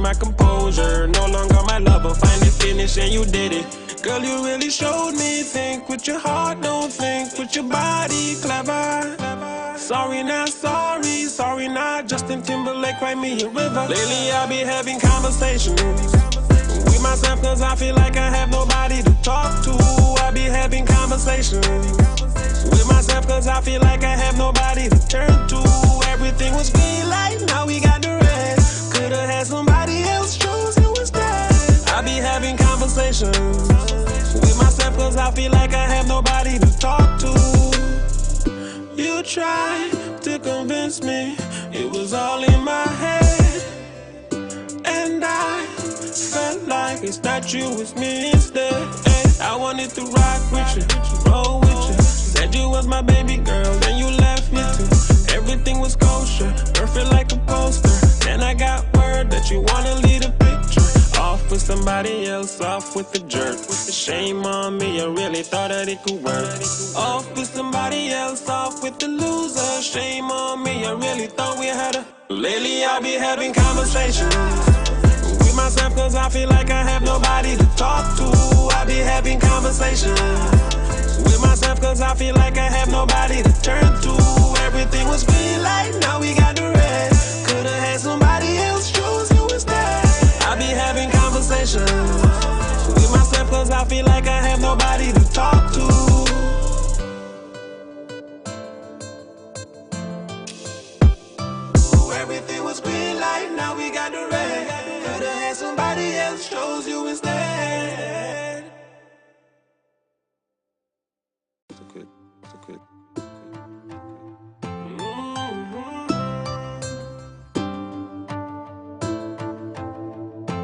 my composure. No longer my lover, finally finished and you did it. Girl, you really showed me. Think with your heart, don't think with your body. Clever. Sorry not sorry, sorry not Justin Timberlake, write me a river. Lately I be having conversations with myself cause I feel like I have nobody to talk to. I be having conversations with myself cause I feel like I have nobody to turn to. Everything was green light, now we got the red. Could've had somebody else, chose you instead. I be having conversations with myself cause I feel like I have nobody to talk to. You tried to convince me it was all in my head, and I felt like it's not you, it's me instead. I wanted to rock with you, roll with you. Said you was my baby girl, then you left me too. Everything was kosher, perfect like a poster. Then I got word that you wanna leave a picture. Off with somebody else, off with the jerk. With the shame on me, I really thought that it could work. Off with somebody else, off with the loser. Shame on me, I really thought we had a. Lately I be having conversations with myself cause I feel like I have nobody to talk to. I be having conversations with myself cause I feel like I have nobody to turn to. Everything was green light, now we got the red. Could've had somebody else, chose you instead. I be having conversations with myself cause I feel like I have nobody to talk to. Everything was green light, now we got the red. Could've had somebody else, chose you instead. It's okay.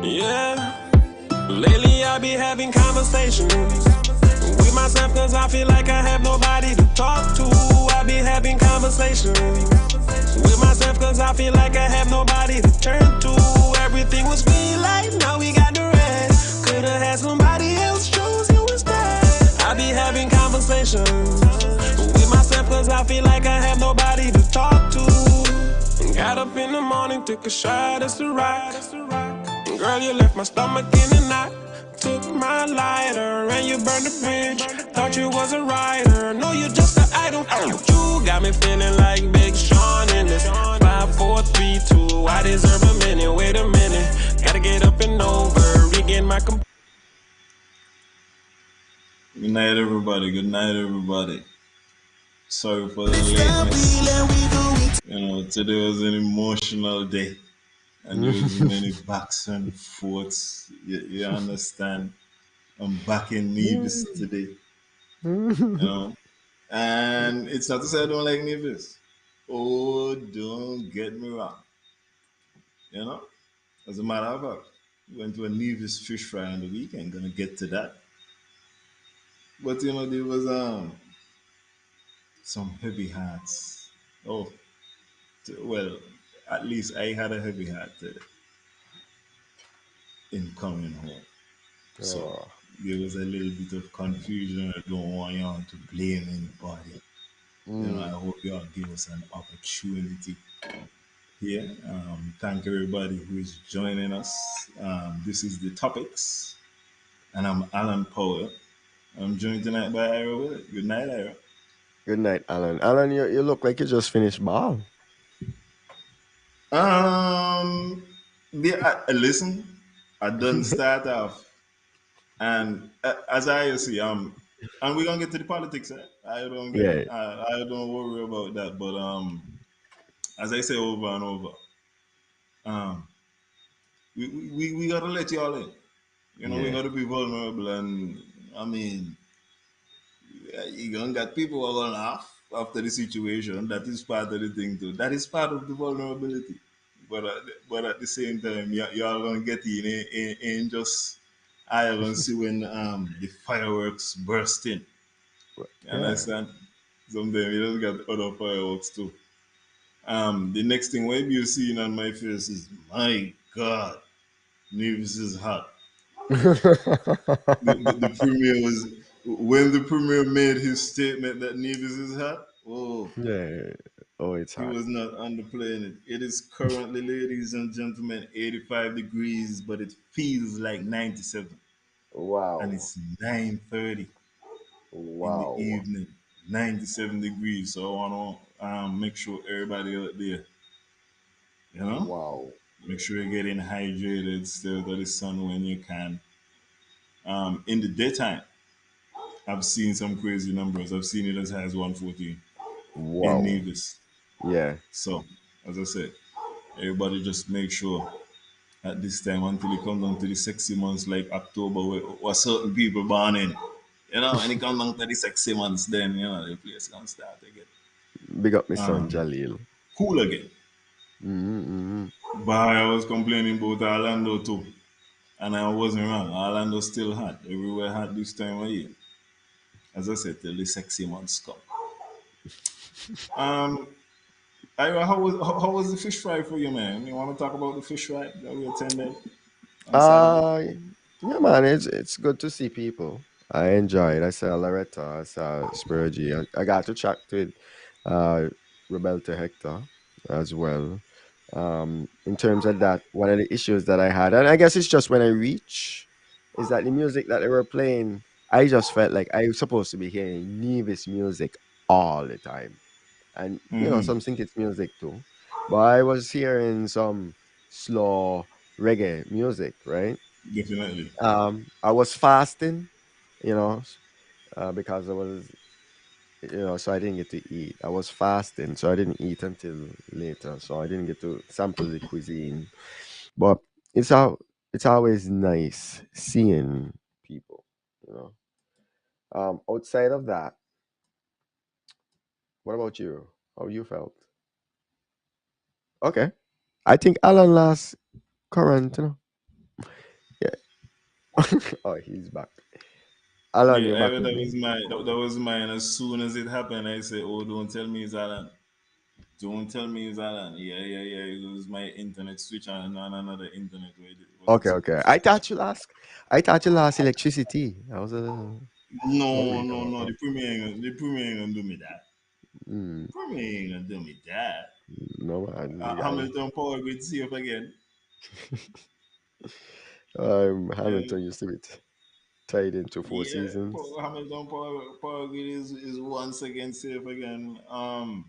Yeah, lately I be having conversations with myself cause I feel like I have nobody to talk to. I be having conversations with myself cause I feel like I have nobody to turn to. Everything was green light, now we got the red. Could've had somebody else, chose you instead. I be having conversations with myself cause I feel like I have nobody to talk to. Got up in the morning, took a shot, it's a rock. Girl, you left my stomach in a knot. Took my lighter and you burned the bridge. Thought you was a writer, no, you just an idol. You got me feeling like Big Sean in this 5, 4, 3, 2. I deserve a minute, wait a minute. Gotta get up and over, regain my Good night, everybody. Good night, everybody. Sorry for the lateness. Today was an emotional day, and there was many backs and forths. You understand? I'm back in Nevis today. And it's not to say I don't like Nevis. Oh, don't get me wrong. You know, as a matter of fact, went to a Nevis fish fry on the weekend. Gonna get to that. But there was some heavy hearts. Oh, well, at least I had a heavy heart in coming home. So there was a little bit of confusion. I don't want y'all to blame anybody. I hope y'all give us an opportunity here. Thank everybody who is joining us. This is DeTopiks, and I'm Alan Powell. I'm joined tonight by Ira Willett. Good night, Ira. Good night, Alan. Alan, you look like you just finished ball. Listen, I done start off, and as I see, and we're gonna get to the politics. Yeah. I don't worry about that. But as I say over and over, um, we gotta let y'all in. We gotta be vulnerable, and I mean, you gonna get people who are gonna laugh after the situation. That is part of the thing too. That is part of the vulnerability. But at the same time, y'all gonna get in just I gonna see when the fireworks burst in. You understand? Sometimes you just got other fireworks too. The next thing maybe you're seeing on my face is my God, Nevis is hot. The premier was when the premier made his statement that Nevis is hot. Oh, Yeah. Oh, it's He hot. was not underplaying it. It is currently, ladies and gentlemen, 85 degrees, but it feels like 97. And Wow. it's 9:30 in the Wow. evening, 97 degrees. So I want to make sure everybody out there, you know, Wow. make sure you're getting hydrated, stay out of the sun when you can. In the daytime, I've seen some crazy numbers. I've seen it as high as 114 in Wow. Nevis. Yeah. So, as I said, everybody just make sure at this time until it comes down to the sexy months like October, where certain people born in. You know, when it comes down to the sexy months, then, you know, the place can start again. Big up my son Um, Jalil. cool again. Mm-hmm. But I was complaining about Orlando too. And I wasn't wrong. Orlando still hot. Everywhere hot this time of year. As I said, till the sexy months come. Um, Ira, how was the fish fry for you, man? You want to talk about the fish fry that we attended on Saturday? Uh yeah, man, it's good to see people. I enjoyed. I saw Loretta, I saw Spurgy. I got to chat with uh Roberto Hector as well. In terms of that, one of the issues that I had, and I guess it's just when I reach, is that the music that they were playing, I just felt like I was supposed to be hearing Nevis music all the time. And Mm-hmm. some think it's music too. But I was hearing some slow reggae music, right? Definitely. I was fasting, you know, because I was, so I didn't get to eat. I was fasting, so I didn't eat until later, so I didn't get to sample the cuisine. But it's all it's always nice seeing people, you know. Outside of that, what about you? How you felt? Okay, I think Alan last current, yeah. Oh, he's back. Alan, Yeah, you're back with that me. was that was mine. As soon as it happened, I said, "Oh, don't tell me it's Alan. Don't tell me it's Alan." Yeah, yeah, yeah. It was my internet switch on another internet where it wasn't Okay, okay. supposed to be. I thought you lost electricity. I was a little No, worried no, about no. that. The premier ain't gonna do me that. Mm, Premier ain't gonna do me that. no, man, the guy. Hamilton Power Grid safe again. Yeah, Hamilton used to be tied into Four yeah. Seasons. Hamilton Power Grid is once again safe again. I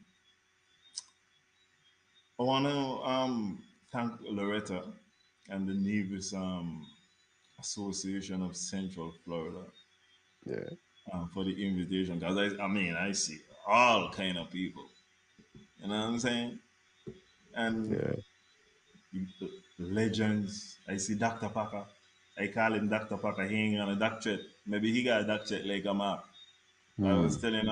wanna thank Loretta and the Nevis Association of Central Florida Yeah, for the invitation because I mean I see all kind of people, you know what I'm saying, and yeah. legends. I see Dr. Packer. I call him Dr. Packer. He ain't got a doctorate. Maybe he got a doctorate like a map. I was Hmm. telling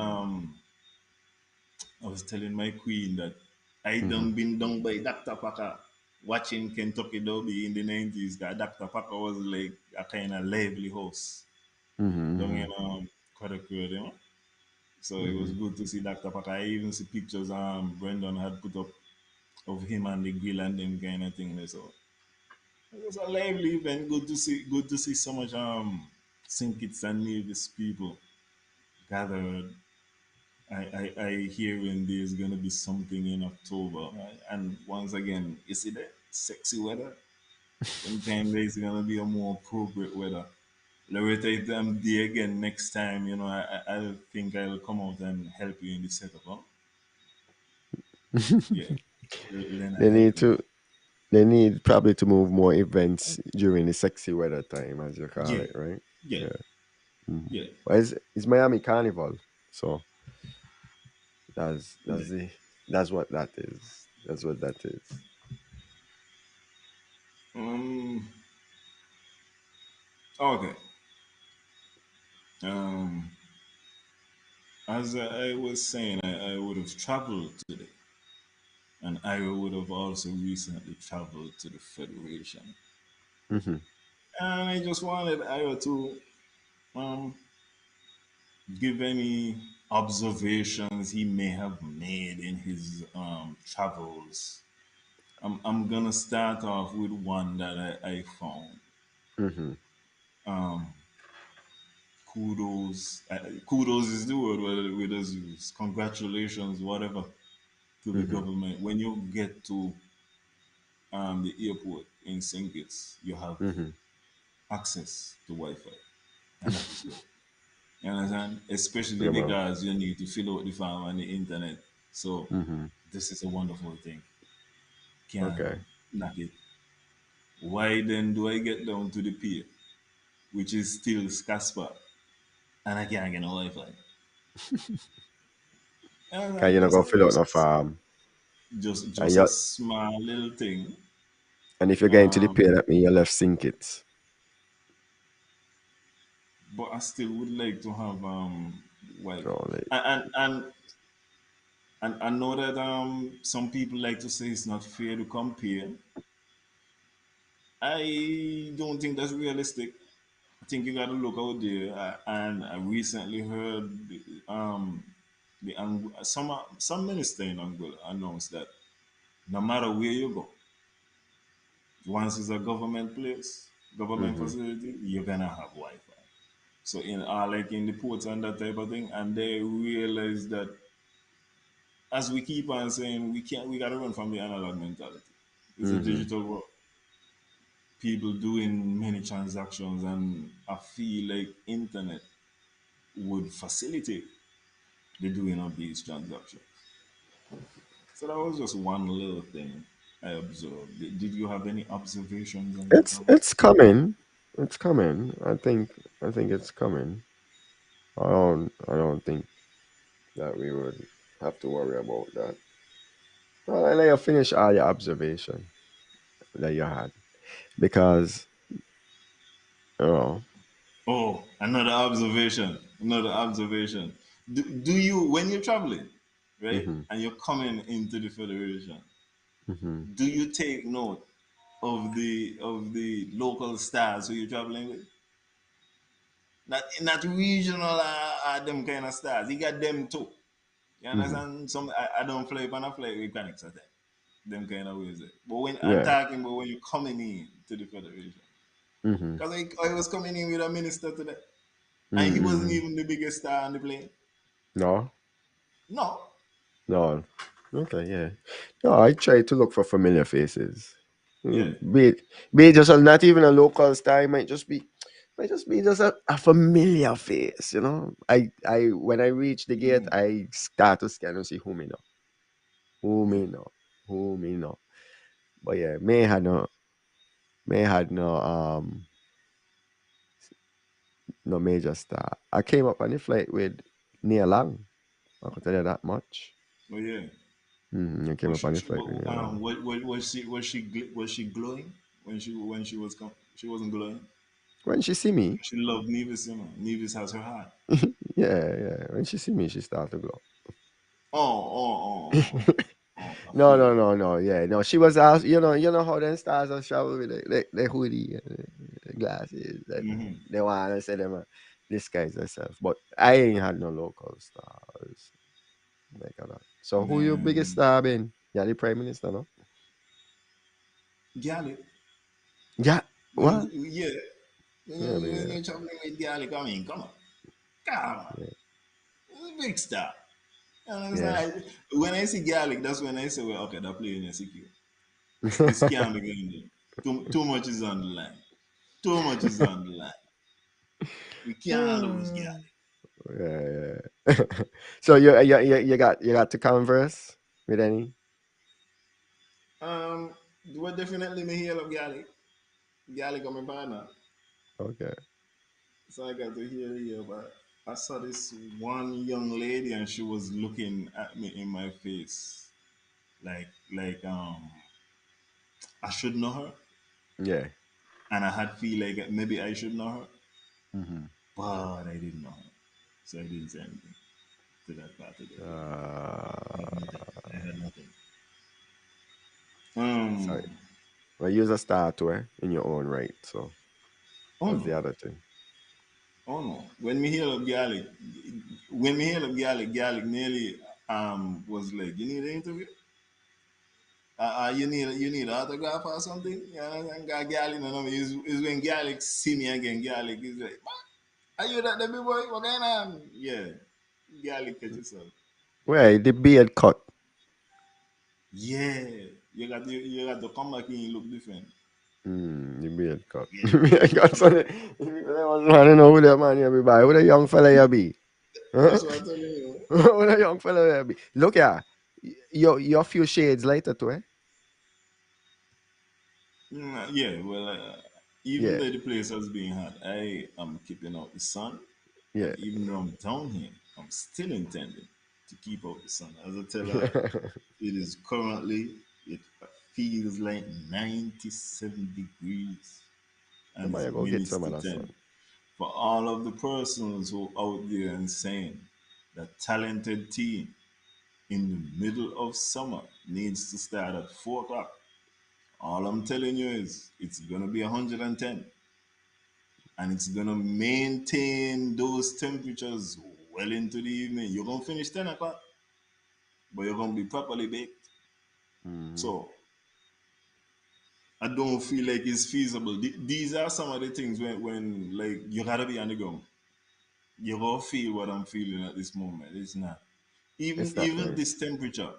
I was telling my queen that I Mm-hmm. done been done by Dr. Packer watching Kentucky Derby in the 90s. That Dr. Packer was like a kind of lively host down Mm-hmm. in Craddockwood, you know. So it was Mm-hmm. good to see Dr. Packer. I even see pictures Brendan had put up of him and the grill and them kind of thing. So it was a lively event. Good to see so much St. Kitts and Nevis people gathered. I hearing there's gonna be something in October, right? And once again, you see that sexy weather. Sometimes there's gonna be a more appropriate weather. Loretta, if I'm there again next time, you know, I think I'll come out and help you in the setup. Huh? Yeah, lend a They help, need you know. to. They need probably to move more events during the sexy weather time, as you call Yeah, it, right? yeah, Yeah. Mhm. yeah. Well, it's Miami Carnival, so Yeah. that's the that's what that is. That's what that is. Um. Okay. Um. As I was saying, I would have traveled today, and I would have also recently traveled to the Federation. Hmm. And I just wanted Io to um, give any observations he may have made in his travels. I'm gonna start off with one that I found. Hmm. Um, kudos, kudos is the word where us use. Congratulations, whatever, to the Mm-hmm. government. When you get to the airport in St. Kitts, you have Mm-hmm. access to Wi-Fi, and that is great. You understand? Especially Yeah, man. because you need to fill out the form on the internet. So Mm-hmm. this is a wonderful thing. Can Okay. knock it. Why then do I get down to the pier, which is still Scaspa, and I can't get no Wi-Fi? You Can understand? you not go fill out no form? And Just a you small little thing. and if you get into the Um, pay, that means you left sink it. but I still would like to have Wi-Fi. Oh, like, And I know that some people like to say it's not fair to compare. I don't think that's realistic. I think you got to look out there. And I recently heard some minister in Angola announced that no matter where you go, once it's a government place, government mm-hmm. facility, you're gonna have Wi-Fi. So in like in the ports and that type of thing, and they realize that as we keep on saying, we gotta run from the analog mentality. It's a Mm-hmm. digital world. People doing many transactions, and I feel like internet would facilitate the doing of these transactions. So that was just one little thing I observed. Did you have any observations on that? It's coming. It's coming. I think it's coming. I don't think that we would have to worry about that. Well, I let you finish all your observation that you had because oh Oh, another observation. Another observation. Do you, when you're traveling, right, mm-hmm, and you're coming into the Federation, mm-hmm, do you take note of the local stars who you're traveling with? Not regional them kind of stars. You got them too. You mm-hmm. understand? I don't fly on a flight with connects at that. Them kind of ways. But when I'm Yeah. talking about when you're coming in to the Federation. Mm-hmm, Because I was coming in with a minister today. And he wasn't mm-hmm. even the biggest star on the plane. No, No. no. Okay, yeah. No, I try to look for familiar faces. Yeah. Be it just not even a local star. It might just be just a familiar face. I when I reach the gate, Mm. I start to scan and see who me know, who Yeah. me know, who me know. But yeah, may had no major star. I came up on the flight with Neil Lang. I can tell you that much. Oh yeah. I came up on the flight with Neil Lang. Was she glowing when she wasn't glowing? When she see me, She loved Nevis, you know. Nevis has her heart. yeah, yeah. When she see me, she start to glow. I No, feel no, you. no, no. Yeah, no. She was out. You know how them stars are travel with the hoodie, and the glasses, and Mm-hmm. they want to say them disguise themselves. But I ain't had no local stars like that. So who your biggest Man, star been? Yeah, the prime minister, no? Garlic. Yeah. What? Yeah, Yeah, but when yeah, you're traveling with Garlic, I mean, come on, yeah, it's a big star. You yeah. understand? When I see Garlic, that's when I say, well, okay, that plane is secure. This can't be going there. Too much is on the line. Too much is on the line. We can't lose Garlic. Yeah, yeah. So you got to converse with any? Um, well, definitely me hear of Garlic. Garlic on my partner. Okay. So I got to hear, but I saw this one young lady and she was looking at me in my face like I should know her, Yeah. and I had feel like maybe I should know her, Mm-hmm. but I didn't know her, so I didn't say anything to that part of the lady. I had nothing. I had nothing. Sorry. Um. Well, use a star to in your own right. So Oh that's no. the other thing. Oh no. When me hear of Garlic nearly was like, you need an interview? You need autograph or something? You know, and got Garlic, you know, is when Garlic see me again. Garlic is like, are you that the big boy? What going on? Yeah. Garlic catch yourself. Well, the beard cut. Yeah, you got to come back and you look different. The beard cut. Yeah, The beard cut. So they was want to know who that man you be by. Who the young fella you be? Huh? that's what I'm telling you. Who the young fella you be? Look here. You're a few shades lighter too, eh? Yeah, well, even Yeah, though the place was being hot, I am keeping out the sun. yeah. And even though I'm down here, I'm still intending to keep out the sun. As I tell her, it is currently, it feels like 97 degrees Come and on, it's you go get minutes some to of that 10. sun. For all of the persons who are out there and saying that talented team in the middle of summer needs to start at 4 o'clock, all I'm telling you is it's going to be 110 and it's going to maintain those temperatures well into the evening. You're going to finish 10 o'clock, but you're going to be properly baked. Hmm. So I don't feel like it's feasible. These are some of the things when like you gotta be on the ground. You gotta feel what I'm feeling at this moment. It's not It's not even right. this temperature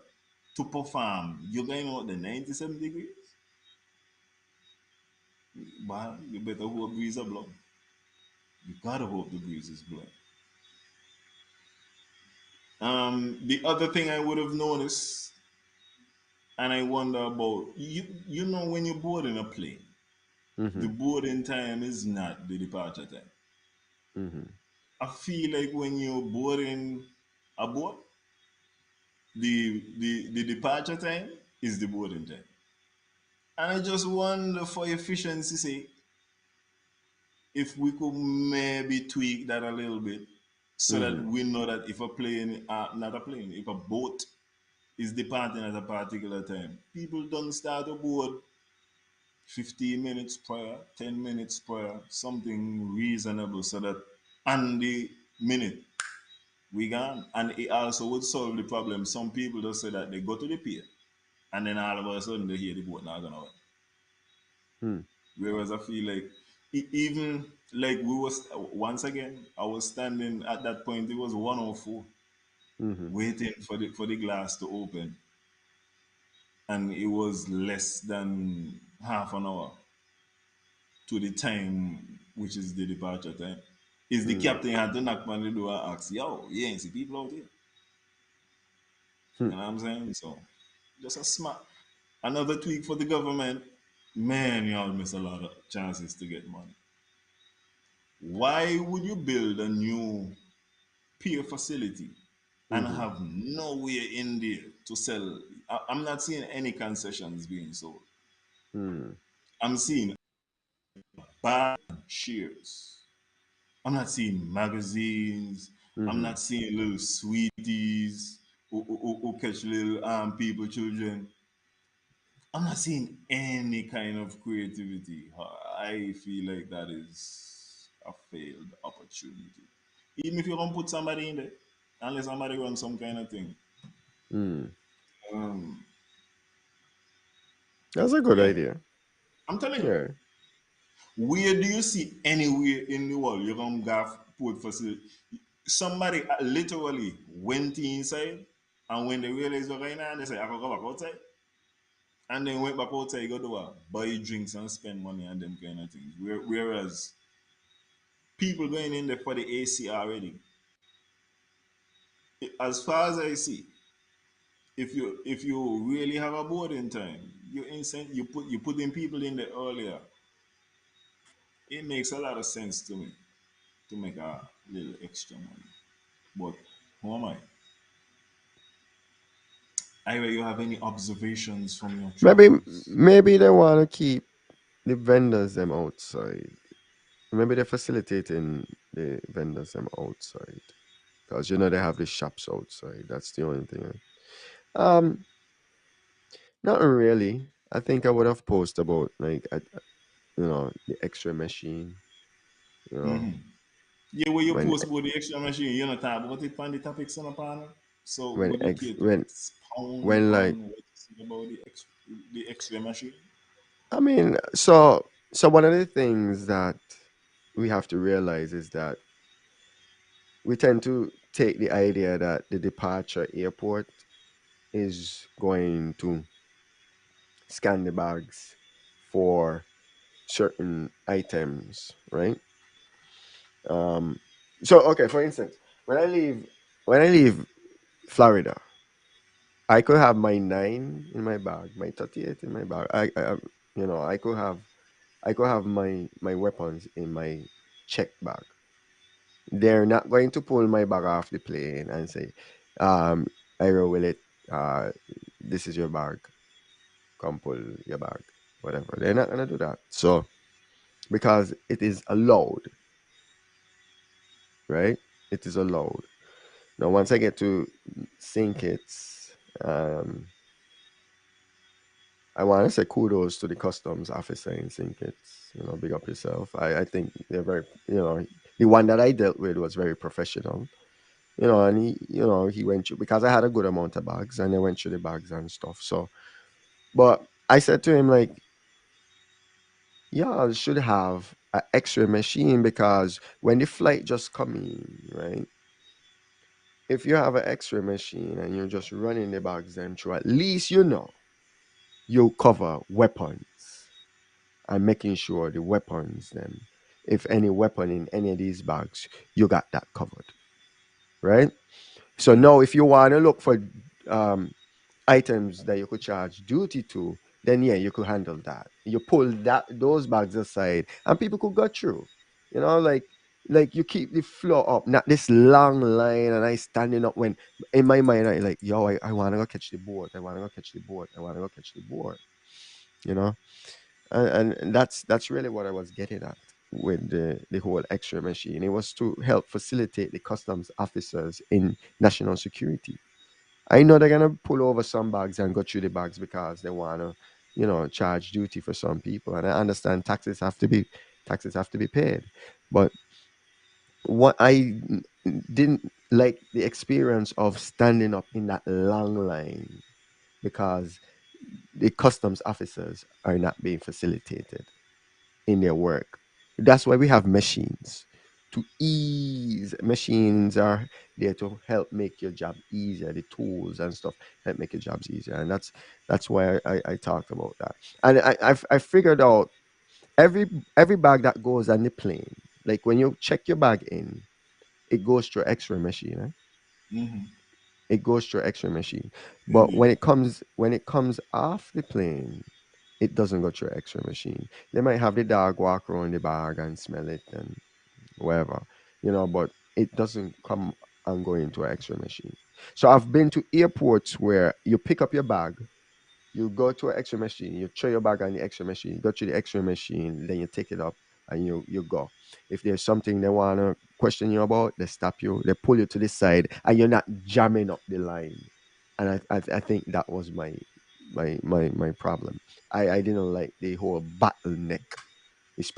to perform. You're going out the 97 degrees, but you better hope breeze are blowing. You gotta hope the breeze is blowing. The other thing I would have noticed, and I wonder about you. You know, when you board in a plane, the Mm-hmm. boarding time is not the departure time. Mm-hmm. I feel like when you're boarding a boat, the departure time is the boarding time. And I just wonder for efficiency sake if we could maybe tweak that a little bit so that Mm-hmm. we know that if a plane, not a plane, if a boat is departing at a particular time, people don't start aboard 15 minutes prior, 10 minutes prior, something reasonable so that on the minute we gone. And it also would solve the problem. Some people just say that they go to the pier and then all of a sudden they hear the boat not gonna work. Mm-hmm. Whereas I feel like even like we was once again, I was standing at that point. It was 104, Mm-hmm. waiting for the glass to open, and it was less than half an hour to the time, which is the departure time. Is the Mm-hmm. captain had to knock on the door and ask, "Yo, you ain't see people out here?" You know what I'm saying? So just a smart another tweak for the government. Man, y'all miss a lot of chances to get money. Why would you build a new peer facility and Mm-hmm. have nowhere in there to sell? I'm not seeing any concessions being sold. Mm-hmm. I'm seeing bar shares. I'm not seeing magazines. I'm Mm-hmm. not seeing little sweeties who catch little people, children. I'm not seeing any kind of creativity. I feel like that is a failed opportunity. Even if you don't put somebody in there, unless somebody runs some kind of thing. Mm. Um, That's a good yeah, idea. I'm telling you. Yeah. Where do you see anywhere in the world you can have port facility? Somebody literally went inside, and when they realized what's going on, they say, "I can go back outside." And then went back outside, go to buy drinks and spend money and them kind of things. Whereas people going in there for the AC already. As far as I see, if you really have a boarding time, you putting people in there earlier. It makes a lot of sense to me to make a little extra money. But who am I? Ira, you have any observations from your Maybe travels? maybe they want to keep the vendors them outside. Maybe they're facilitating the vendors them outside. Because they have the shops outside. That's the only thing. Um, not really. I think I would have posted about like the extra machine. You know, Yeah, where you when post about the extra machine, you know, talk about it on the topics on the panel. So when would you ex care to when expound when like on what you see about the extra machine? I mean, so one of the things that we have to realize is that we tend to take the idea that the departure airport. is going to scan the bags for certain items, right? Um, so okay, for instance, when I leave when I leave Florida, I could have my 9 in my bag, my 38 in my bag. I could have my weapons in my check bag. They're not going to pull my bag off the plane and say, um, Ira will it this is your bag. Come pull your bag. Whatever. They're not gonna do that. So because it is allowed, right? It is allowed. Now once I get to St. Kitts, I want to say kudos to the customs officer in St. Kitts. Big up yourself. I think they're very, the one that I dealt with was very professional. And he went through because I had a good amount of bags and they went through the bags and stuff. So, but I said to him like, y'all should have an X-ray machine because when the flight just come in, right? If you have an X-ray machine and you're just running the bags them through, at least you cover weapons and making sure the weapons them, if any weapon in any of these bags, you got that covered, right? So Yeah. now if you want to look for um, items that you could charge duty to, then yeah, you could handle that. You pull those bags aside, and people could go through. Like you keep the floor up, not this long line, and I standing up when in my mind I like, yo, I want to go catch the boat. I want to go catch the boat. I want to go catch the boat. You know, and that's really what I was getting at with the whole X-ray machine. It was to help facilitate the customs officers in national security. I know they're gonna pull over some bags and go through the bags because they wanna, charge duty for some people. And I understand taxes have to be paid. But what didn't like the experience of standing up in that long line because the customs officers are not being facilitated in their work. That's why we have machines to ease. Machines are there to help make your job easier. The tools and stuff help make your jobs easier, and that's why I talked about that. And I figured out every every bag that goes on the plane. Like when you check your bag in, it goes through X-ray machine. Eh? Mm-hmm. It goes through X-ray machine. But Indeed. when it comes off the plane, it doesn't go through X-ray machine. They might have the dog walk around the bag and smell it and whatever, but it doesn't come and go into an X-ray machine. So I've been to airports where you pick up your bag, you go to an X-ray machine, you throw your bag on the X-ray machine, you go to the X-ray machine, then you take it up and you go. If there's something they wanna question you about, they stop you, they pull you to the side, and you're not jamming up the line. And I think that was my problem. I didn't like the whole bottleneck,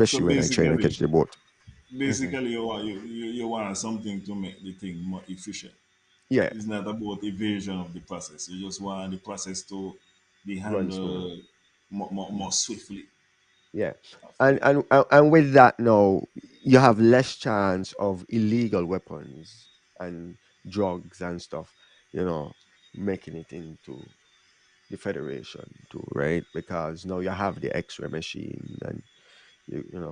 So especially when I try to catch the boat. Hmm. basically, you want something to make the thing more efficient. Yeah, It's not about evasion of the process. You just want the process to be run smooth. handled more swiftly. Yeah, I and feel and and and with that now, you have less chance of illegal weapons and drugs and stuff, making it into the federation too, right? Because now you have the X-ray machine and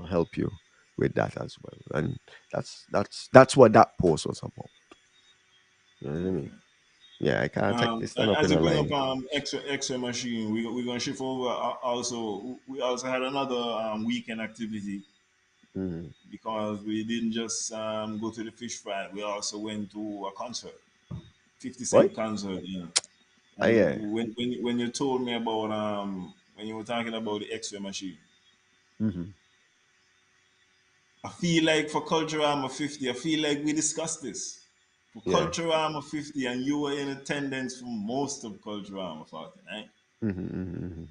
help you with that as well, and that's what that post was about. You know what I mean? Yeah, I can't take this stand up As in you a bring up line. extra machine, we're gonna shift over. Also, we also had another weekend activity Hmm. because we didn't just go to the fish fry. We also went to a concert, 50 Cent What? concert. Yeah. And when you told me about when you were talking about the X-ray machine, Hmm. I feel like for Culture Armor 50, I feel like we discussed this. For Yeah. Culture Armor 50, and you were in attendance for most of Culture Armor 40, right? Hmm. Hmm.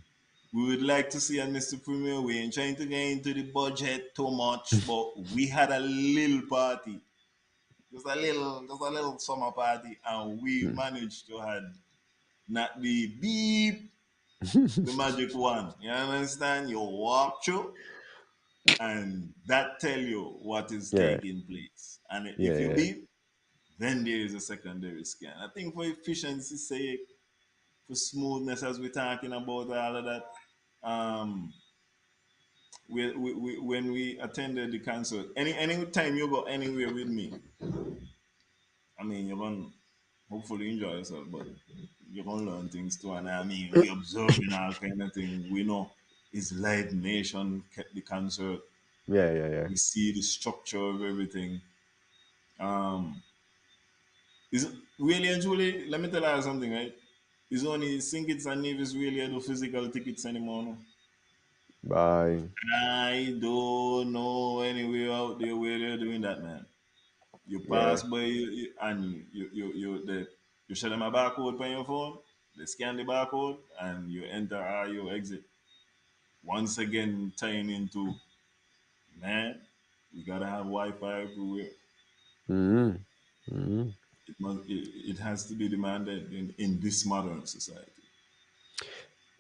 We would like to see a Mr. Premier. We ain't trying to get into the budget too much, but we had a little party, just a little summer party, and we managed to had not the beep, the magic one. You understand? You walk through, and that tell you what is Yeah. taking place. And if Yeah. you Yeah. beep, then there is a secondary scan. I think for efficiency's sake, for smoothness as we're talking about all of that. Um, when we attended the concert, any time you go anywhere with me, I mean, you're gonna hopefully enjoy yourself, but you're gonna learn things too. And I mean, we observing all kind of thing. We know it's Live Nation kept the concert. Yeah, yeah, yeah. We see the structure of everything. Um, is really and truly, let me tell you something, right? It's only Sinkits and Nevis really do physical tickets anymore. No? Bye. I don't know anywhere out there where they're doing that, man. You Yeah. pass by and you show them a barcode on your phone, they scan the barcode and you enter or you exit. Once again, tying into, man, we gotta have Wi-Fi everywhere. Mm-hmm. Mm-hmm. It has to be demanded in this modern society.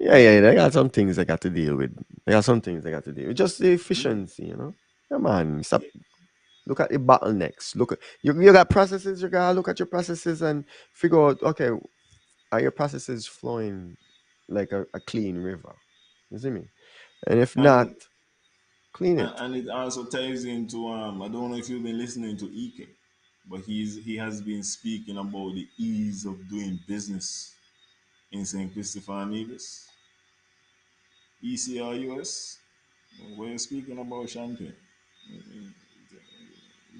Yeah, yeah, they got some things they got to deal with. They got some things they got to deal with. Just the Yeah. efficiency, you know. Come on, stop. Look at the bottlenecks. Look at you got processes. You gotta look at your processes and figure out. Okay, are your processes flowing like a clean river? You see me? And if not, And clean and, it. and it also ties into I don't know if you've been listening to EK, but he has been speaking about the ease of doing business in St. Christopher and Nevis, ECRUS. We're speaking about champagne.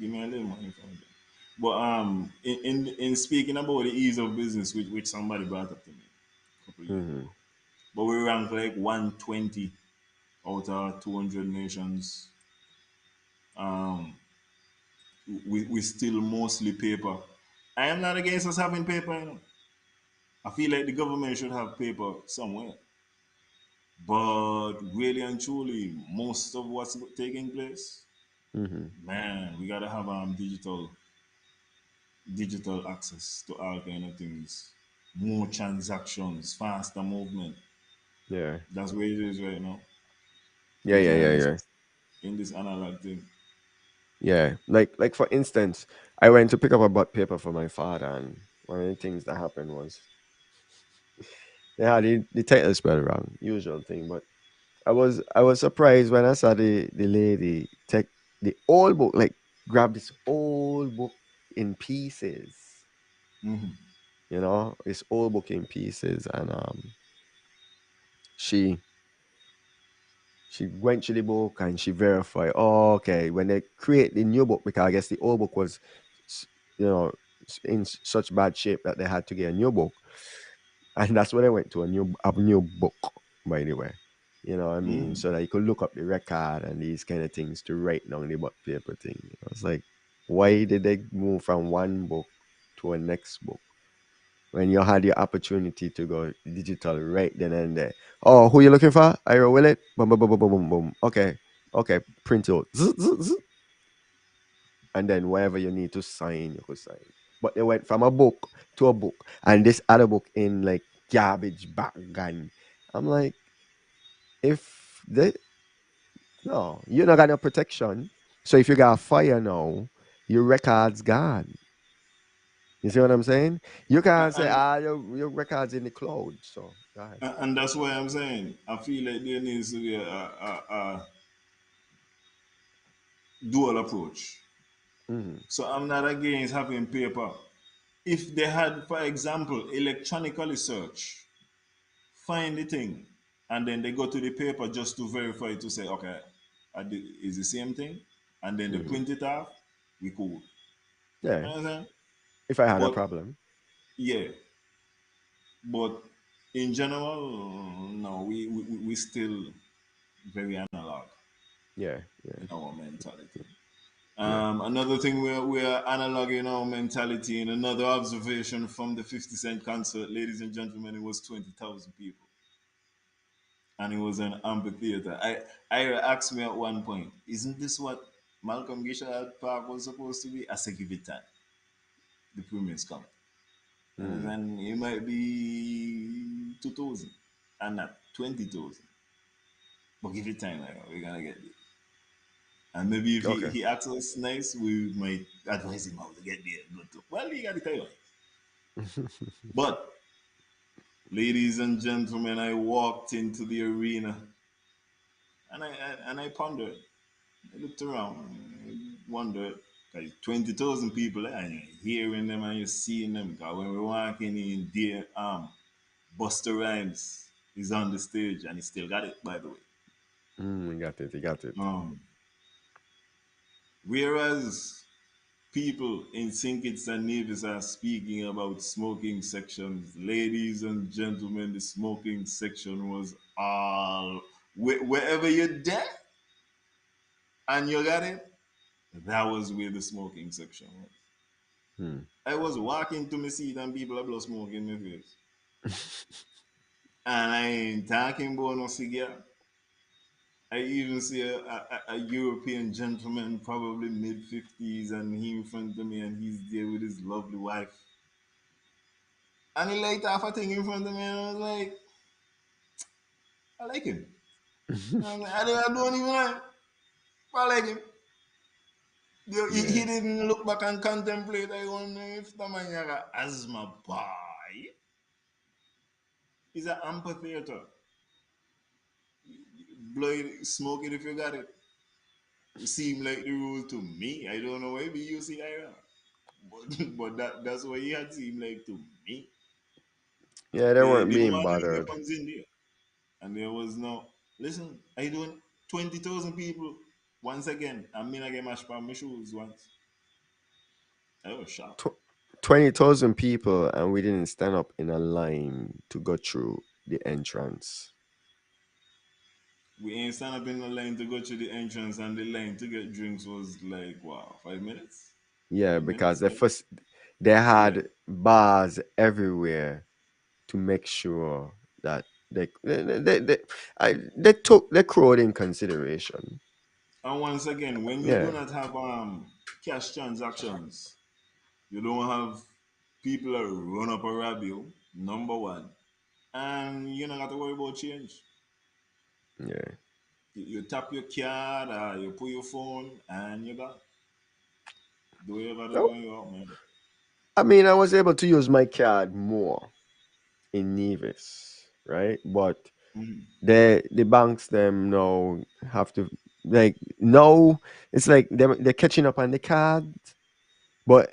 Give me a little more information. But in speaking about the ease of business, which somebody brought up to me a couple of years ago, Mm-hmm. but we rank like 120 out of 200 nations. Um, we still mostly paper. I am not against us having paper, you know. I feel like the government should have paper somewhere. But really and truly, most of what's taking place, Mm-hmm. man, we gotta have digital access to all kind of things. More transactions, faster movement. Yeah. That's where it is right now. Yeah. We Yeah. can't Yeah. just Yeah. in this analog thing. Yeah. Like for instance, I went to pick up a butt paper for my father, and one of the things that happened was they had the title spelled wrong, usual thing. But I was surprised when I saw the lady take the old book, like grab this old book in pieces, Hmm. this old book in pieces, and she she went to the book and she verified. Oh, okay, when they create the new book, because I guess the old book was, s- you know, in such bad shape that they had to get a new book, and that's when I went to a new book, by the way. You know what I mean? Hmm. So that you could look up the record and these kind of things to write down the butt paper thing. It's like, why did they move from one book to a next book when you had the opportunity to go digital right then and there? Oh, who you looking for? Ira Willett? Boom, boom, boom, boom, boom, boom, boom. Okay. Okay. Print out. Zzz, zzz, zzz. And then wherever you need to sign, you could sign. But they went from a book to a book, and this other book in like garbage bag, and I'm like, if they no, you not got no protection. So if you got a fire now, your record's gone. You see what I'm saying? You can't say And your record's in the cloud. So go ahead. and that's why I'm saying I feel like there needs to be a dual approach. Mm-hmm. So I'm not against having paper. If they had, for example, electronically search, find the thing, and then they go to the paper just to verify to say, okay, is the same thing, and then they Mm-hmm. print it off, we cool. Yeah. Understand? If I had a But problem. yeah, but in general, no, we still very analog Yeah. Yeah. in our mentality. Yeah. Another thing we're analog in our mentality, and another observation from the 50 Cent concert, ladies and gentlemen, it was 20,000 people. And it was an amphitheater. I asked me at one point, isn't this what Malcolm Gishard Park was supposed to be? I said, give it time. The premiums come. And Mm. then it might be 2,000 and not 20,000. But give it time, like, we're gonna get it. And maybe if he, Okay. he acts us nice, we might advise him how to get there. Well, he got the time. But Ladies and gentlemen, I walked into the arena and I pondered. I looked around, I wondered, like 20,000 people there, and you're hearing them and you're seeing them. Because when we're walking in there, Buster Rhymes is on the stage and he still got it, by the way. You got it. You got it. Um, Whereas people in St. Kitts and Nevis are speaking about smoking sections, ladies and gentlemen, the smoking section was all wherever you're there and you got it, that was where the smoking section was. Hmm. I was walking to my seat and people are blow smoke in my face. And I ain't talking about no cigar. I even see a European gentleman, probably mid 50s, and he in front of me and he's there with his lovely wife. And he light off a thing in front of me and I was like, I like him. I don't even like him. I like him. He Yeah. didn't look back and contemplate. I wonder if the man got asthma boy. He's an amphitheater. Blow it, smoke it if you got it. Seem like the rule to me. I don't know, maybe you see Ira. But that's what he had seemed like to me. Yeah, they They weren't didn't being want any bothered. weapons in there. And there was no, listen, I don't, 20,000 people. Once again, I'm in again mash by my shoes once. I was shocked. 20,000 people, and we didn't stand up in a line to go through the entrance. We ain't stand up in the line to go to the entrance, and the line to get drinks was like, wow, 5 minutes? Yeah, 5 minutes? because they Yeah. had bars everywhere to make sure that they took the crowd in consideration. And once again, when you do Yeah, not have cash transactions, you don't have people that run up a rob you, number one. And you don't have to worry about change. yeah. You tap your card, you put your phone, and you got do whatever they No, want you out, man. I mean, I was able to use my card more in Nevis, right? But Mhm. the banks them now have to, like, no, it's like they're catching up on the card, but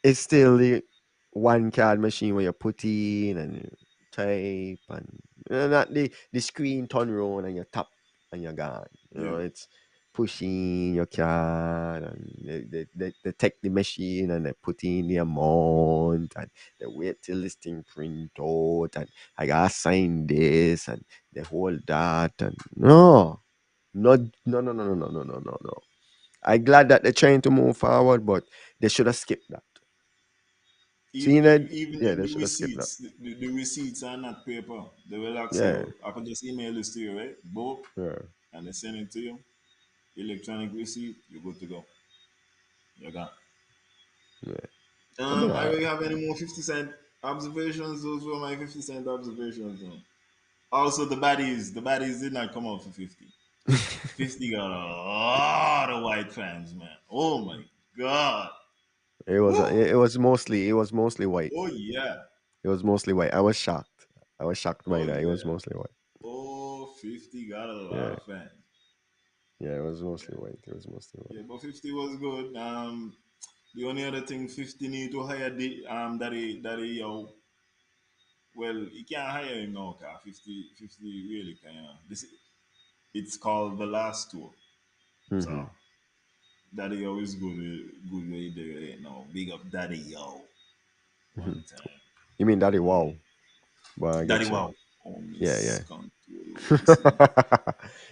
it's still the one card machine where you put in and you type and not the screen turn around and you tap and you're gone. Yeah. It's pushing your card and they take the machine and they put in the amount and they wait till this thing print out and I gotta sign this and they hold that and no. I'm glad that they're trying to move forward, but they should have skipped that. Seeing that, Even yeah, they the should have skipped that. receipts, the receipts are not paper. They will ask Yeah, you, I could just email this to you, right? Boom, yeah, and they send it to you. Electronic receipt, you're good to go. You got. yeah. I mean, I don't have any more 50 cent observations. Those were my 50 cent observations. Also, the baddies did not come out for 50. 50 got a lot of white fans, man. Oh my god. Woo! it was mostly white. Oh yeah. It was mostly white. I was shocked. I was shocked by Oh that. It was yeah. mostly white. Oh, 50 got a lot Yeah, of fans. yeah. It was Yeah. mostly white. It was mostly Yeah, white. but 50 was good. The only other thing 50 need to hire the daddy yo. Well, you can't hire him now, car 50 really can. This it's called the last tour. So Hmm. daddy yo is good way there right now. Big up daddy yo Hmm. one time. You mean Daddy Wow? But I Daddy get you. wow. Oh Yeah, miss yeah. control. Listen.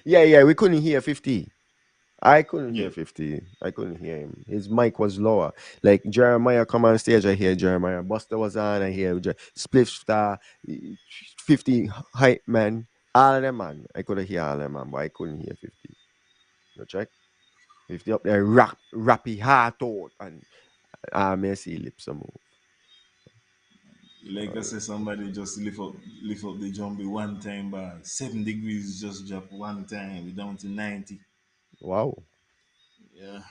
Yeah, yeah. We couldn't hear 50. I couldn't Yeah. hear 50. I couldn't hear him. His mic was lower. Like Jeremiah come on stage, I hear Jeremiah. Buster was on, I hear Spliff Star, 50 hype man. All of them man. I could hear all of them man, but I couldn't hear 50. You check? 50 up there, rappy heart out and may see lips a move. Like I say, somebody just lift up the jumbie one time by 7 degrees, just drop one time. We down to 90. Wow. Yeah.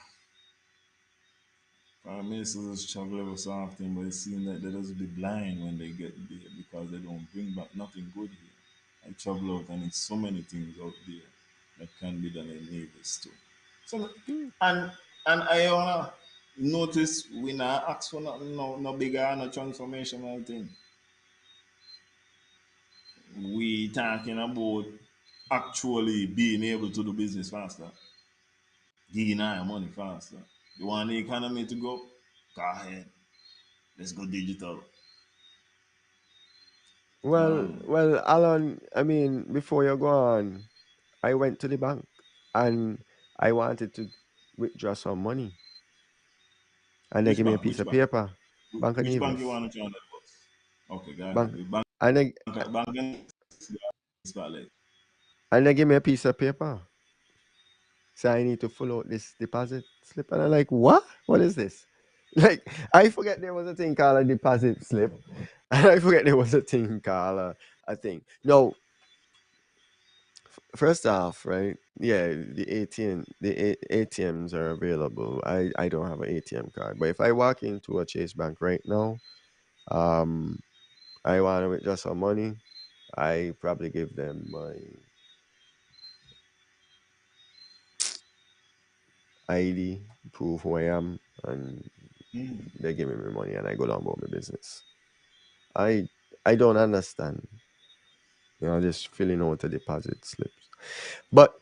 Prime ministers travel every so often, but it seems that they just be blind when they get there because they don't bring back nothing good here. I travel out and it's so many things out there that can be done in Nevis too. So Mm. and and I wanna notice we not ask for nothing no bigger no transformational thing. We talking about actually being able to do business faster, getting our money faster. You want the economy to go? Go ahead. Let's go digital. Um, Well, Alan, I mean, before you go on, I went to the bank and I wanted to withdraw some money, and they which give me a bank? piece Which of bank? paper, Bank of Which bank you Nevis, want to join that box? Okay, go ahead. bank, The and they bank spotlight. and they give me a piece of paper. So I need to fill out this deposit slip, and I'm like, what? What is this? Like, I forget there was a thing called a deposit slip, and I forget there was a thing called a thing. No, first off, right? Yeah, ATMs are available. I don't have an ATM card, but if I walk into a Chase Bank right now, um, I want to withdraw some money. I probably give them my ID, prove who I am, and Mm. they give me my money, and I go down about my business. I I don't understand, just filling out the deposit slips. But